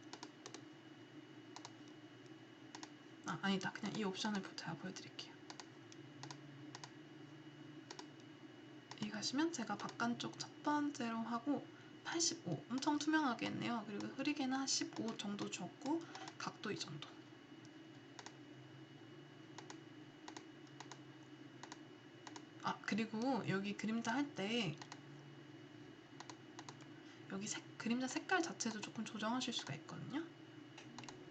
아니다. 그냥 이 옵션을 제가 보여드릴게요. 여기 가시면 제가 바깥쪽 첫 번째로 하고 85 엄청 투명하게 했네요. 그리고 흐리게는 15 정도 줬고 각도 이 정도. 그리고 여기 그림자 할 때 여기 그림자 색깔 자체도 조금 조정하실 수가 있거든요.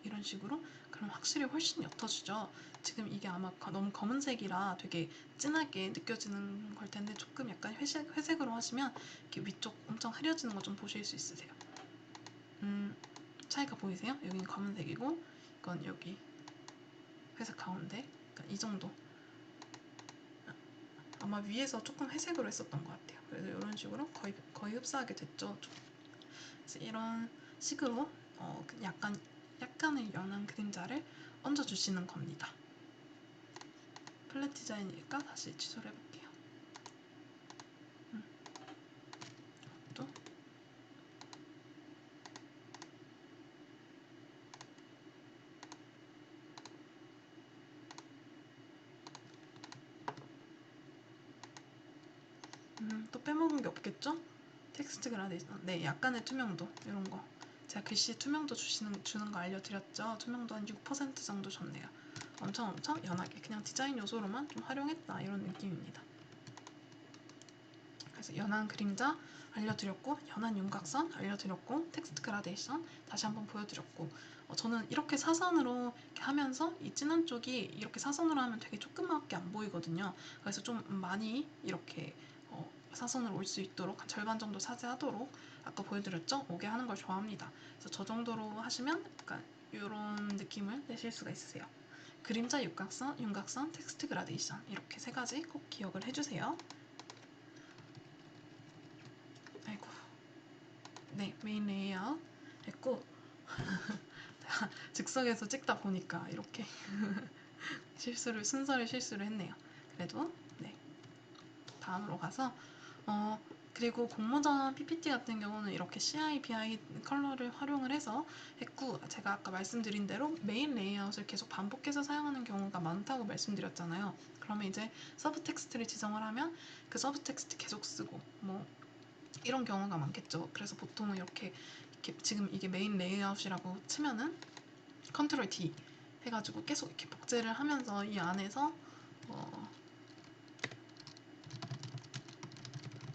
이런 식으로 그럼 확실히 훨씬 옅어지죠. 지금 이게 아마 너무 검은색이라 되게 진하게 느껴지는 걸 텐데 조금 약간 회색으로 하시면 이렇게 위쪽 엄청 흐려지는 거 좀 보실 수 있으세요. 차이가 보이세요? 여기는 검은색이고 이건 여기 회색 가운데 그러니까 이 정도. 아마 위에서 조금 회색으로 했었던 것 같아요. 그래서 이런 식으로 거의 흡사하게 됐죠. 그래서 이런 식으로 약간의 연한 그림자를 얹어주시는 겁니다. 플랫 디자인이니까 다시 취소를 해볼게요. 또 또 빼먹은 게 없겠죠? 텍스트 그라데이션. 네, 약간의 투명도 이런 거. 제가 글씨 투명도 주는 거 알려드렸죠? 투명도 한 6% 정도 줬네요. 엄청 연하게 그냥 디자인 요소로만 좀 활용했다 이런 느낌입니다. 그래서 연한 그림자 알려드렸고 연한 윤곽선 알려드렸고 텍스트 그라데이션 다시 한번 보여드렸고 저는 이렇게 사선으로 이렇게 하면서 이 진한 쪽이 이렇게 사선으로 하면 되게 조그맣게 안 보이거든요. 그래서 좀 많이 이렇게 사선으로 올 수 있도록 한 절반 정도 차지하도록 아까 보여드렸죠? 오게 하는 걸 좋아합니다. 그래서 저 정도로 하시면 약간 이런 느낌을 내실 수가 있으세요. 그림자 육각선, 윤곽선, 텍스트 그라데이션 이렇게 세 가지 꼭 기억을 해주세요. 아이고, 네, 메인 레이아웃 했고 즉석에서 찍다 보니까 이렇게 순서를 실수를 했네요. 그래도 네, 다음으로 가서 그리고 공모전 PPT 같은 경우는 이렇게 CI, BI 컬러를 활용을 해서 했고, 제가 아까 말씀드린 대로 메인 레이아웃을 계속 반복해서 사용하는 경우가 많다고 말씀드렸잖아요. 그러면 이제 서브 텍스트를 지정을 하면 그 서브 텍스트 계속 쓰고 뭐 이런 경우가 많겠죠. 그래서 보통은 이렇게 지금 이게 메인 레이아웃이라고 치면은 컨트롤 D 해가지고 계속 이렇게 복제를 하면서 이 안에서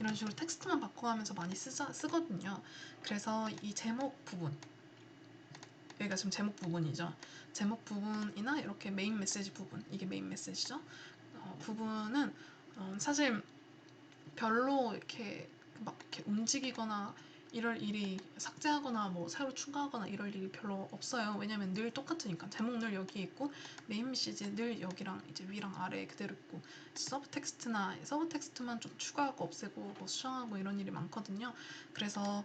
이런 식으로 텍스트만 바꿔가면서 많이 쓰거든요. 그래서 이 제목 부분, 여기가 지금 제목 부분이죠. 제목 부분이나 이렇게 메인 메시지 부분, 이게 메인 메시지죠. 부분은 사실 별로 이렇게 막 이렇게 움직이거나 이럴 일이, 삭제하거나 뭐 새로 추가하거나 이럴 일이 별로 없어요. 왜냐면 늘 똑같으니까. 제목 늘 여기 있고 메인 메시지 늘 여기랑 이제 위랑 아래에 그대로 있고, 서브 텍스트만 좀 추가하고 없애고 뭐 수정하고 이런 일이 많거든요. 그래서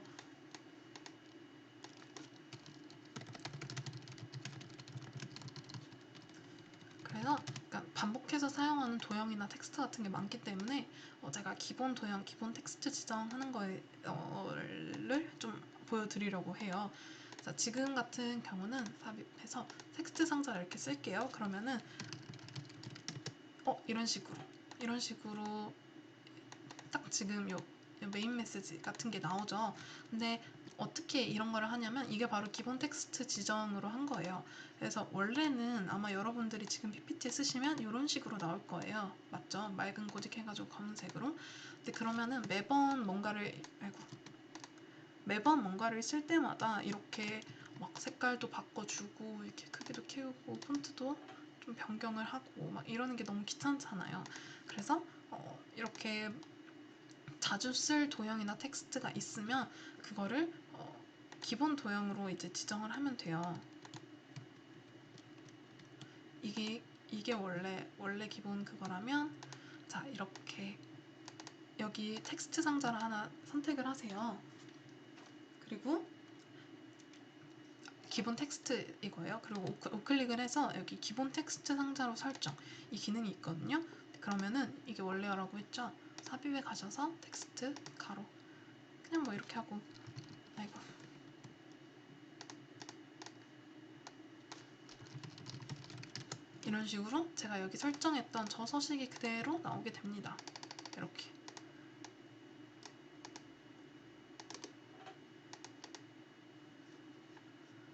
그러니까 반복해서 사용하는 도형이나 텍스트 같은 게 많기 때문에 제가 기본 도형, 기본 텍스트 지정하는 거를 좀 보여드리려고 해요. 자, 지금 같은 경우는 삽입해서 텍스트 상자를 이렇게 쓸게요. 그러면은 이런 식으로 딱 지금 요 메인 메시지 같은 게 나오죠. 근데 어떻게 이런 거를 하냐면 이게 바로 기본 텍스트 지정으로 한 거예요. 그래서 원래는 아마 여러분들이 지금 PPT 쓰시면 이런 식으로 나올 거예요. 맞죠? 맑은 고딕 해가지고 검은색으로. 근데 그러면은 매번 뭔가를 쓸 때마다 이렇게 막 색깔도 바꿔주고 이렇게 크기도 키우고 폰트도 좀 변경을 하고 막 이러는 게 너무 귀찮잖아요. 그래서 이렇게 자주 쓸 도형이나 텍스트가 있으면 그거를 기본 도형으로 이제 지정을 하면 돼요. 이게 원래 기본 그거라면, 자, 이렇게 여기 텍스트 상자를 하나 선택을 하세요. 그리고 기본 텍스트 이거예요. 그리고 우클릭을 해서 여기 기본 텍스트 상자로 설정, 이 기능이 있거든요. 그러면은 이게 원래라고 했죠. 삽입에 가셔서 텍스트 가로, 그냥 뭐 이렇게 하고, 아이고, 이런 식으로 제가 여기 설정했던 저 서식이 그대로 나오게 됩니다. 이렇게.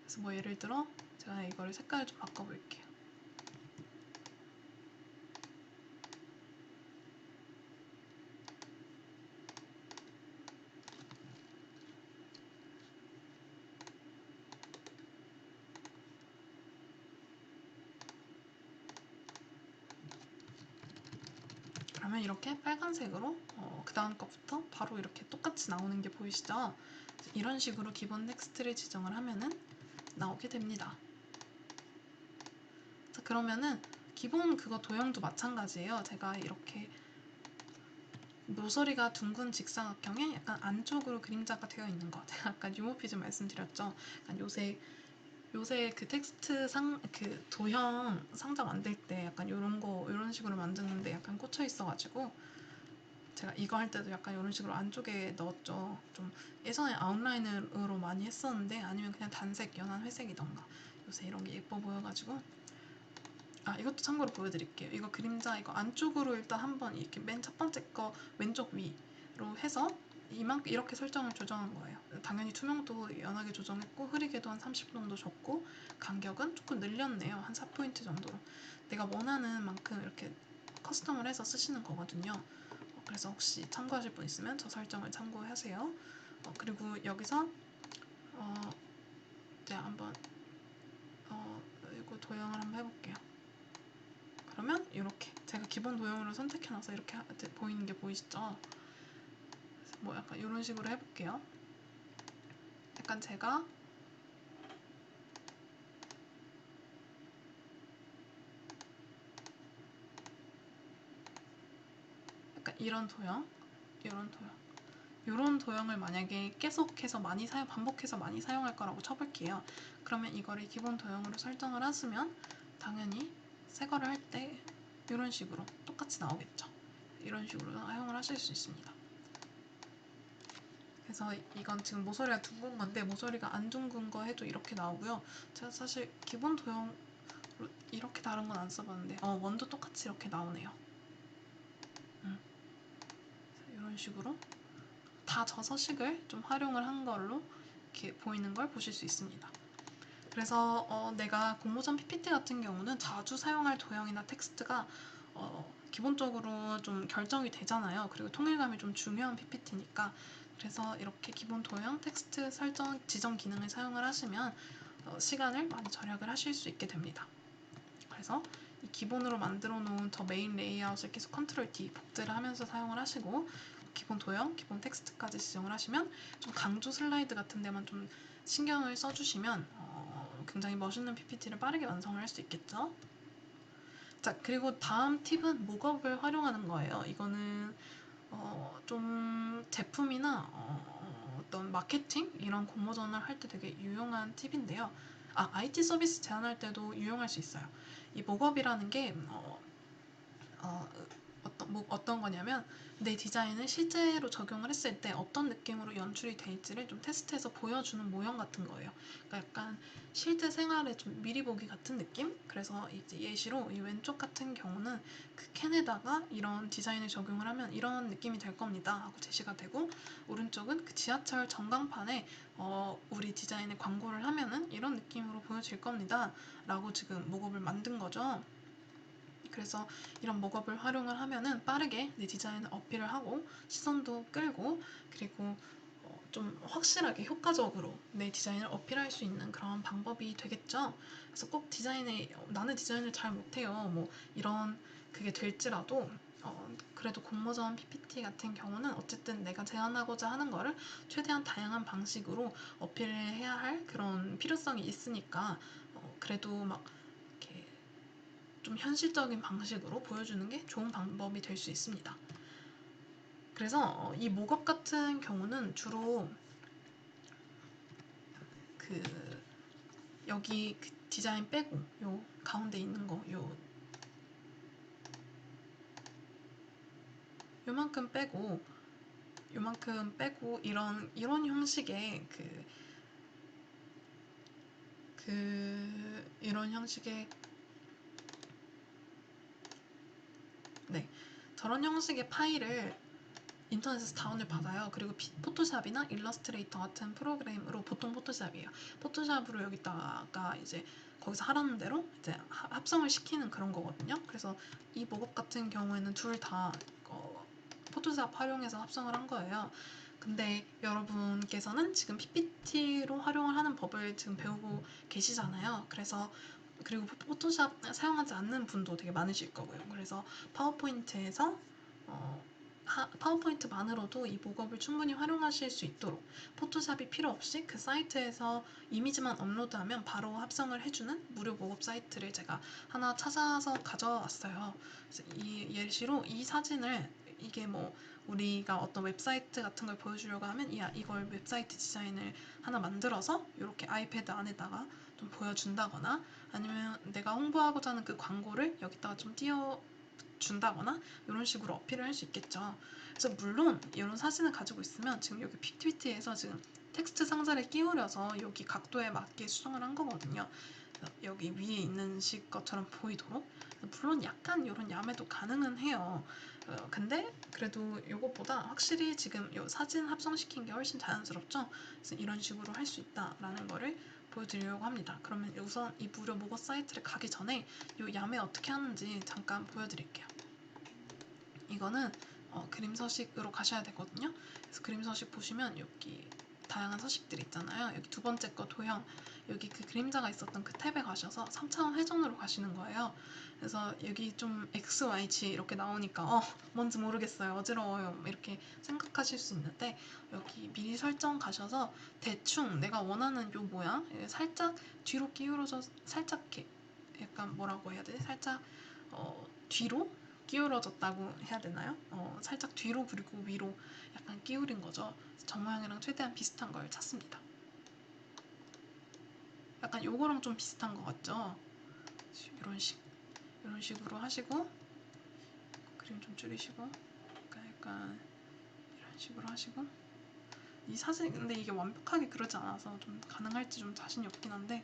그래서 뭐 예를 들어 제가 이거를 색깔을 좀 바꿔볼게요. 그러면 이렇게 빨간색으로 그 다음 것부터 바로 이렇게 똑같이 나오는 게 보이시죠? 이런 식으로 기본 텍스트를 지정을 하면은 나오게 됩니다. 자, 그러면은 기본 그거 도형도 마찬가지예요. 제가 이렇게 모서리가 둥근 직사각형에 약간 안쪽으로 그림자가 되어 있는 거, 제가 아까 유모피즘 말씀드렸죠. 약간 요새 그 텍스트 그 도형 상자 만들 때 약간 이런 식으로 만드는데 약간 꽂혀 있어가지고 제가 이거 할 때도 약간 이런 식으로 안쪽에 넣었죠. 좀 예전에 아웃라인으로 많이 했었는데, 아니면 그냥 단색 연한 회색이던가, 요새 이런 게 예뻐 보여가지고. 이것도 참고로 보여드릴게요. 이거 그림자 이거 안쪽으로 일단 한번 이렇게 맨 첫 번째 거 왼쪽 위로 해서 이렇게 설정을 조정한 거예요. 당연히 투명도 연하게 조정했고 흐리게도 한 30 정도 줬고 간격은 조금 늘렸네요. 한 4포인트 정도로. 내가 원하는 만큼 이렇게 커스텀을 해서 쓰시는 거거든요. 그래서 혹시 참고하실 분 있으면 저 설정을 참고하세요. 그리고 여기서 이제 한번 이거 도형을 한번 해볼게요. 그러면 이렇게 제가 기본 도형으로 선택해놔서 이렇게 보이는 게 보이시죠? 뭐 약간 이런 식으로 해볼게요. 약간 제가 이런 도형, 이런 도형, 이런 도형을 만약에 계속해서 반복해서 많이 사용할 거라고 쳐볼게요. 그러면 이거를 기본 도형으로 설정을 하시면 당연히 새 거를 할 때 이런 식으로 똑같이 나오겠죠. 이런 식으로 사용을 하실 수 있습니다. 그래서 이건 지금 모서리가 둥근 건데 모서리가 안 둥근 거 해도 이렇게 나오고요. 제가 사실 기본 도형으로 이렇게 다른 건 안 써봤는데 원도 똑같이 이렇게 나오네요. 이런 식으로 다 저 서식을 좀 활용을 한 걸로 이렇게 보이는 걸 보실 수 있습니다. 그래서 내가 공모전 PPT 같은 경우는 자주 사용할 도형이나 텍스트가 기본적으로 좀 결정이 되잖아요. 그리고 통일감이 좀 중요한 PPT니까 그래서 이렇게 기본 도형, 텍스트 설정, 지정 기능을 사용을 하시면 시간을 많이 절약을 하실 수 있게 됩니다. 그래서 이 기본으로 만들어 놓은 저 메인 레이아웃을 계속 컨트롤 D 복제를 하면서 사용을 하시고 기본 도형, 기본 텍스트까지 지정을 하시면 좀 강조 슬라이드 같은 데만 좀 신경을 써주시면 굉장히 멋있는 PPT를 빠르게 완성을 할 수 있겠죠. 자, 그리고 다음 팁은 목업을 활용하는 거예요. 이거는 좀 제품이나 어떤 마케팅 이런 공모전을 할 때 되게 유용한 팁인데요. IT 서비스 제안할 때도 유용할 수 있어요. 이 목업이라는 게 어떤 거냐면 내 디자인을 실제로 적용을 했을 때 어떤 느낌으로 연출이 될지를 좀 테스트해서 보여주는 모형 같은 거예요. 그러니까 약간 실제 생활에 좀 미리 보기 같은 느낌? 그래서 이제 예시로 이 왼쪽 같은 경우는 그 캔에다가 이런 디자인을 적용을 하면 이런 느낌이 될 겁니다 하고 제시가 되고 오른쪽은 그 지하철 전광판에 우리 디자인의 광고를 하면은 이런 느낌으로 보여질 겁니다 라고 지금 목업을 만든 거죠. 그래서 이런 목업을 활용을 하면은 빠르게 내 디자인을 어필을 하고 시선도 끌고 그리고 좀 확실하게 효과적으로 내 디자인을 어필할 수 있는 그런 방법이 되겠죠. 그래서 꼭 나는 디자인을 잘 못해요. 뭐 이런 그게 될지라도 그래도 공모전 PPT 같은 경우는 어쨌든 내가 제안하고자 하는 거를 최대한 다양한 방식으로 어필을 해야 할 그런 필요성이 있으니까 그래도 막 이렇게 좀 현실적인 방식으로 보여주는 게 좋은 방법이 될 수 있습니다. 그래서 이 목업 같은 경우는 주로 그 여기 그 디자인 빼고 요 가운데 있는 거 요만큼 빼고 이런 형식의 이런 형식의 네 저런 형식의 파일을 인터넷에서 다운을 받아요. 그리고 포토샵이나 일러스트레이터 같은 프로그램으로 보통 포토샵이에요. 포토샵으로 여기다가 이제 거기서 하라는 대로 이제 합성을 시키는 그런 거거든요. 그래서 이 목업 같은 경우에는 둘 다 포토샵 활용해서 합성을 한 거예요. 근데 여러분께서는 지금 PPT로 활용을 하는 법을 지금 배우고 계시잖아요. 그리고 포토샵 사용하지 않는 분도 되게 많으실 거고요. 그래서 파워포인트에서 파워포인트만으로도 이 목업을 충분히 활용하실 수 있도록 포토샵이 필요 없이 그 사이트에서 이미지만 업로드하면 바로 합성을 해주는 무료 목업 사이트를 제가 하나 찾아서 가져왔어요. 그래서 이 예시로 이 사진을 이게 뭐 우리가 어떤 웹사이트 같은 걸 보여주려고 하면 이걸 웹사이트 디자인을 하나 만들어서 이렇게 아이패드 안에다가 좀 보여준다거나 아니면 내가 홍보하고자 하는 그 광고를 여기다가 좀 준다거나 이런 식으로 어필을 할 수 있겠죠. 그래서 물론 이런 사진을 가지고 있으면 지금 여기 PPT에서 지금 텍스트 상자를 끼우려서 여기 각도에 맞게 수정을 한 거거든요. 여기 위에 있는 것처럼 보이도록 물론 약간 이런 야매도 가능은 해요. 근데 그래도 이것보다 확실히 지금 이 사진 합성시킨 게 훨씬 자연스럽죠. 그래서 이런 식으로 할 수 있다라는 거를 보여드리려고 합니다. 그러면 우선 이 무료 목업 사이트를 가기 전에 이 야매 어떻게 하는지 잠깐 보여드릴게요. 이거는 그림 서식으로 가셔야 되거든요. 그래서 그림 서식 보시면 여기 다양한 서식들 있잖아요. 여기 두 번째 거 도형 여기 그 그림자가 있었던 그 탭에 가셔서 3차원 회전으로 가시는 거예요. 그래서 여기 좀 X, Y, Z 이렇게 나오니까 뭔지 모르겠어요. 어지러워요. 이렇게 생각하실 수 있는데 여기 미리 설정 가셔서 대충 내가 원하는 요 모양 살짝 뒤로 기울어져 살짝 이렇게 약간 뭐라고 해야 되지? 살짝 뒤로 기울어졌다고 해야 되나요? 살짝 뒤로 그리고 위로 약간 기울인 거죠. 저 모양이랑 최대한 비슷한 걸 찾습니다. 약간 요거랑 좀 비슷한 것 같죠? 이런 식으로 하시고 그림 좀 줄이시고 약간 이런 식으로 하시고 이 사진 근데 이게 완벽하게 그러지 않아서 좀 가능할지 좀 자신이 없긴 한데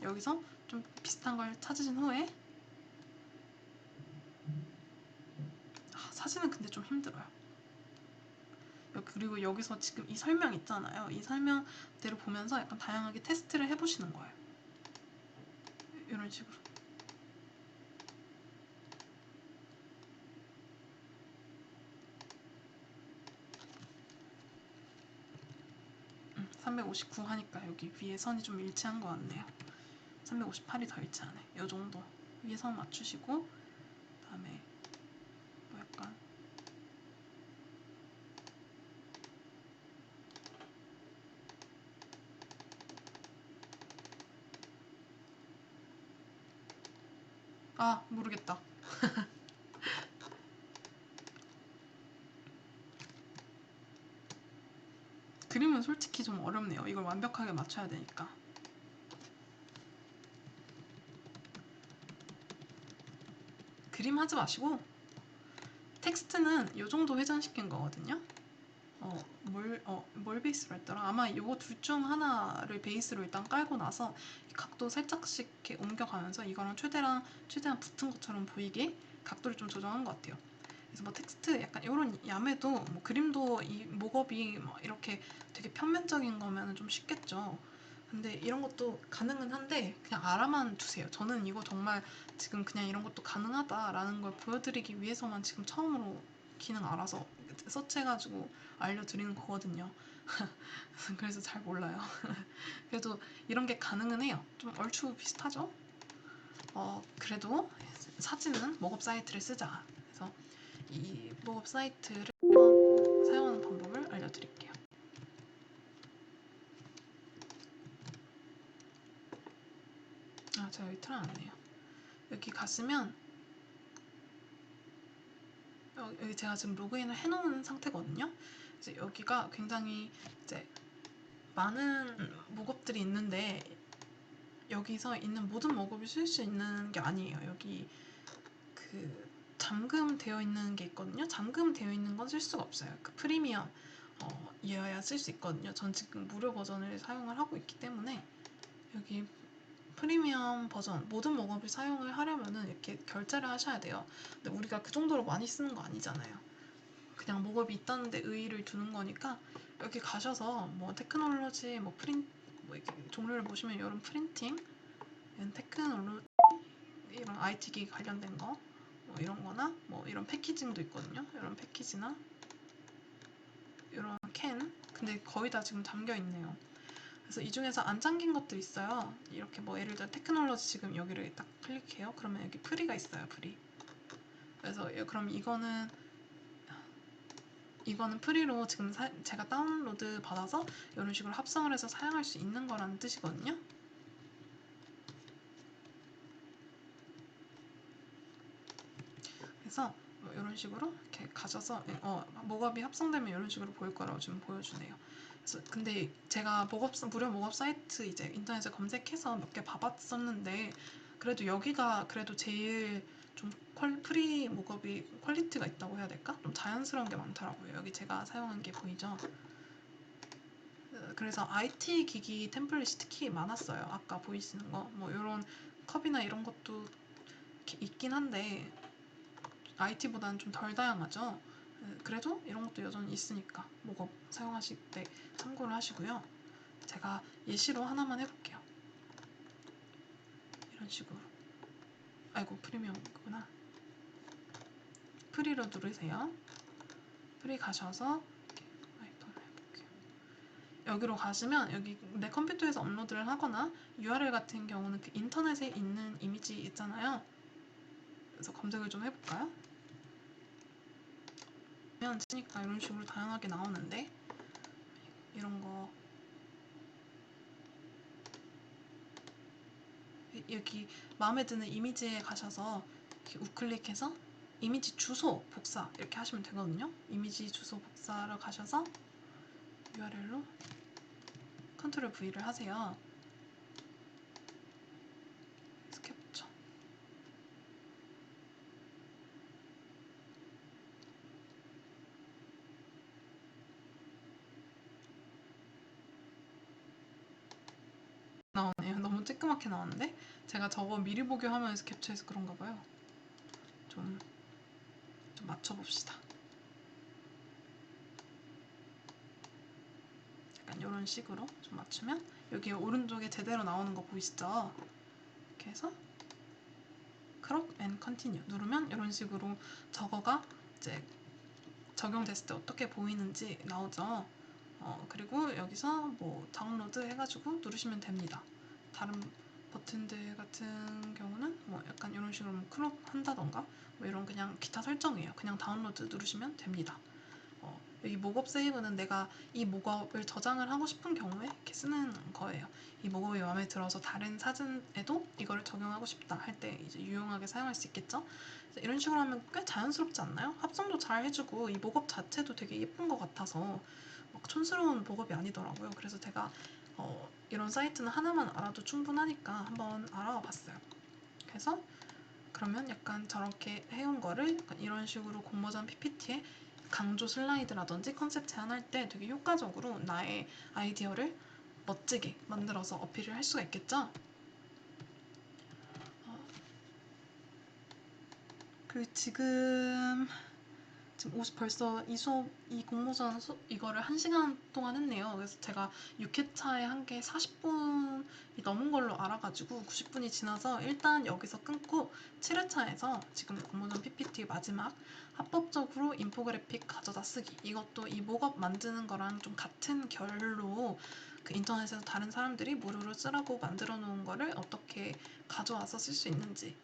여기서 좀 비슷한 걸 찾으신 후에 사진은 근데 좀 힘들어요. 그리고 여기서 지금 이 설명 있잖아요. 이 설명대로 보면서 약간 다양하게 테스트를 해보시는 거예요. 이런 식으로. 359 하니까 여기 위에 선이 좀 일치한 것 같네요. 358이 더 일치하네. 이 정도 위에 선 맞추시고 그다음에 뭐 약간 모르겠다. 그림은 솔직히 좀 어렵네요. 이걸 완벽하게 맞춰야 되니까. 그림 하지 마시고 텍스트는 이 정도 회전시킨 거거든요. 뭘 베이스로 했더라? 아마 이거 둘 중 하나를 베이스로 일단 깔고 나서 각도 살짝씩 이렇게 옮겨가면서 이거랑 최대한 붙은 것처럼 보이게 각도를 좀 조정한 것 같아요. 그래서 뭐 텍스트 약간 이런 야매도 뭐 그림도 이 목업이 뭐 이렇게 되게 평면적인 거면 좀 쉽겠죠. 근데 이런 것도 가능은 한데 그냥 알아만 두세요. 저는 이거 정말 지금 그냥 이런 것도 가능하다라는 걸 보여드리기 위해서만 지금 처음으로 기능 알아서 서치해가지고 알려드리는 거거든요. 그래서 잘 몰라요. 그래도 이런 게 가능은 해요. 좀 얼추 비슷하죠? 그래도 사진은 목업 사이트를 쓰자. 그래서 이 목업 사이트를 한번 사용하는 방법을 알려드릴게요. 제가 여기 틀어놨네요. 여기 갔으면 여기 제가 지금 로그인을 해놓은 상태거든요. 이제 여기가 굉장히 이제 많은 목업들이 있는데 여기서 있는 모든 목업을 쓸 수 있는 게 아니에요. 여기 그 잠금되어 있는 게 있거든요. 잠금되어 있는 건 쓸 수가 없어요. 그 프리미엄 이어야 쓸 수 있거든요. 전 지금 무료 버전을 사용을 하고 있기 때문에 여기 프리미엄 버전 모든 목업을 사용을 하려면은 이렇게 결제를 하셔야 돼요. 근데 우리가 그 정도로 많이 쓰는 거 아니잖아요. 그냥 목업이 있다는 데 의의를 두는 거니까 여기 가셔서 뭐 테크놀로지 뭐 프린 뭐 이렇게 종류를 보시면 이런 프린팅 이런 테크놀로지 이런 IT 기기 관련된 거 뭐 이런 거나 뭐 이런 패키징도 있거든요. 이런 패키지나 이런 캔 근데 거의 다 지금 잠겨 있네요. 그래서 이 중에서 안 잠긴 것들 있어요. 이렇게 뭐 예를 들어 테크놀로지 지금 여기를 딱 클릭해요. 그러면 여기 프리가 있어요. 프리. 그래서 그럼 이거는 프리로 지금 제가 다운로드 받아서 이런 식으로 합성을 해서 사용할 수 있는 거라는 뜻이거든요. 그래서 뭐 이런 식으로 이렇게 가셔서 목업이 합성되면 이런 식으로 보일 거라고 지금 보여주네요. 그래서 근데 제가 무료 목업 사이트 이제 인터넷에 검색해서 몇 개 봐봤었는데 그래도 여기가 그래도 제일 좀 프리 목업이 퀄리티가 있다고 해야 될까? 좀 자연스러운 게 많더라고요. 여기 제가 사용한 게 보이죠? 그래서 IT 기기 템플릿이 특히 많았어요. 아까 보이시는 거. 뭐 이런 컵이나 이런 것도 있긴 한데 IT보다는 좀 덜 다양하죠. 그래도 이런 것도 여전히 있으니까 목업 사용하실 때 참고를 하시고요. 제가 예시로 하나만 해볼게요. 이런 식으로. 아이고 프리미엄이구나. 프리로 누르세요. 프리 가셔서 여기로 가시면 여기 내 컴퓨터에서 업로드를 하거나 URL 같은 경우는 그 인터넷에 있는 이미지 있잖아요. 그래서 검색을 좀 해볼까요? 그러면 치니까 이런 식으로 다양하게 나오는데 이런 거 여기 마음에 드는 이미지에 가셔서 이렇게 우클릭해서 이미지 주소 복사 이렇게 하시면 되거든요. 이미지 주소 복사를 가셔서 URL로 컨트롤 V를 하세요. 캡처. 나오네요. 너무 쬐끄맣게 나왔는데 제가 저거 미리 보기 화면에서 캡처해서 그런가 봐요. 좀 맞춰봅시다. 약간 이런 식으로 좀 맞추면 여기 오른쪽에 제대로 나오는 거 보이시죠? 이렇게 해서 크롭 앤 컨티뉴 누르면 이런 식으로 저거가 이제 적용됐을 때 어떻게 보이는지 나오죠. 그리고 여기서 뭐 다운로드 해가지고 누르시면 됩니다. 다른 버튼들 같은 경우는 뭐 약간 이런 식으로 뭐 크롭 한다던가 뭐 이런 그냥 기타 설정이에요. 그냥 다운로드 누르시면 됩니다. 여기 목업 세이브는 내가 이 목업을 저장을 하고 싶은 경우에 이렇게 쓰는 거예요. 이 목업이 마음에 들어서 다른 사진에도 이거를 적용하고 싶다 할 때 이제 유용하게 사용할 수 있겠죠? 이런 식으로 하면 꽤 자연스럽지 않나요? 합성도 잘 해주고 이 목업 자체도 되게 예쁜 것 같아서 막 촌스러운 목업이 아니더라고요. 그래서 제가 이런 사이트는 하나만 알아도 충분하니까 한번 알아와 봤어요. 그래서 그러면 약간 저렇게 해온 거를 약간 이런 식으로 공모전 PPT에 강조 슬라이드라든지 컨셉 제안할 때 되게 효과적으로 나의 아이디어를 멋지게 만들어서 어필을 할 수가 있겠죠? 그 지금 벌써 이 공모전 이거를 1시간 동안 했네요. 그래서 제가 6회차에 한 게 40분이 넘은 걸로 알아가지고 90분이 지나서 일단 여기서 끊고 7회차에서 지금 공모전 PPT 마지막 합법적으로 인포그래픽 가져다 쓰기 이것도 이 목업 만드는 거랑 좀 같은 결로 그 인터넷에서 다른 사람들이 무료로 쓰라고 만들어 놓은 거를 어떻게 가져와서 쓸 수 있는지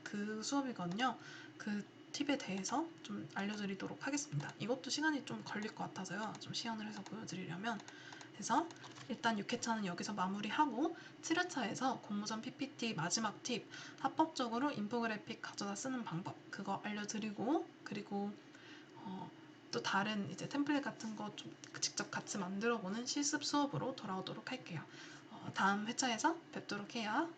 그 수업이거든요. 그 팁에 대해서 좀 알려드리도록 하겠습니다. 이것도 시간이 좀 걸릴 것 같아서요. 좀 시연을 해서 보여드리려면 그래서 일단 6회차는 여기서 마무리하고 7회차에서 공모전 PPT 마지막 팁 합법적으로 인포그래픽 가져다 쓰는 방법 그거 알려드리고 그리고 또 다른 이제 템플릿 같은 거 좀 직접 같이 만들어보는 실습 수업으로 돌아오도록 할게요. 다음 회차에서 뵙도록 해요.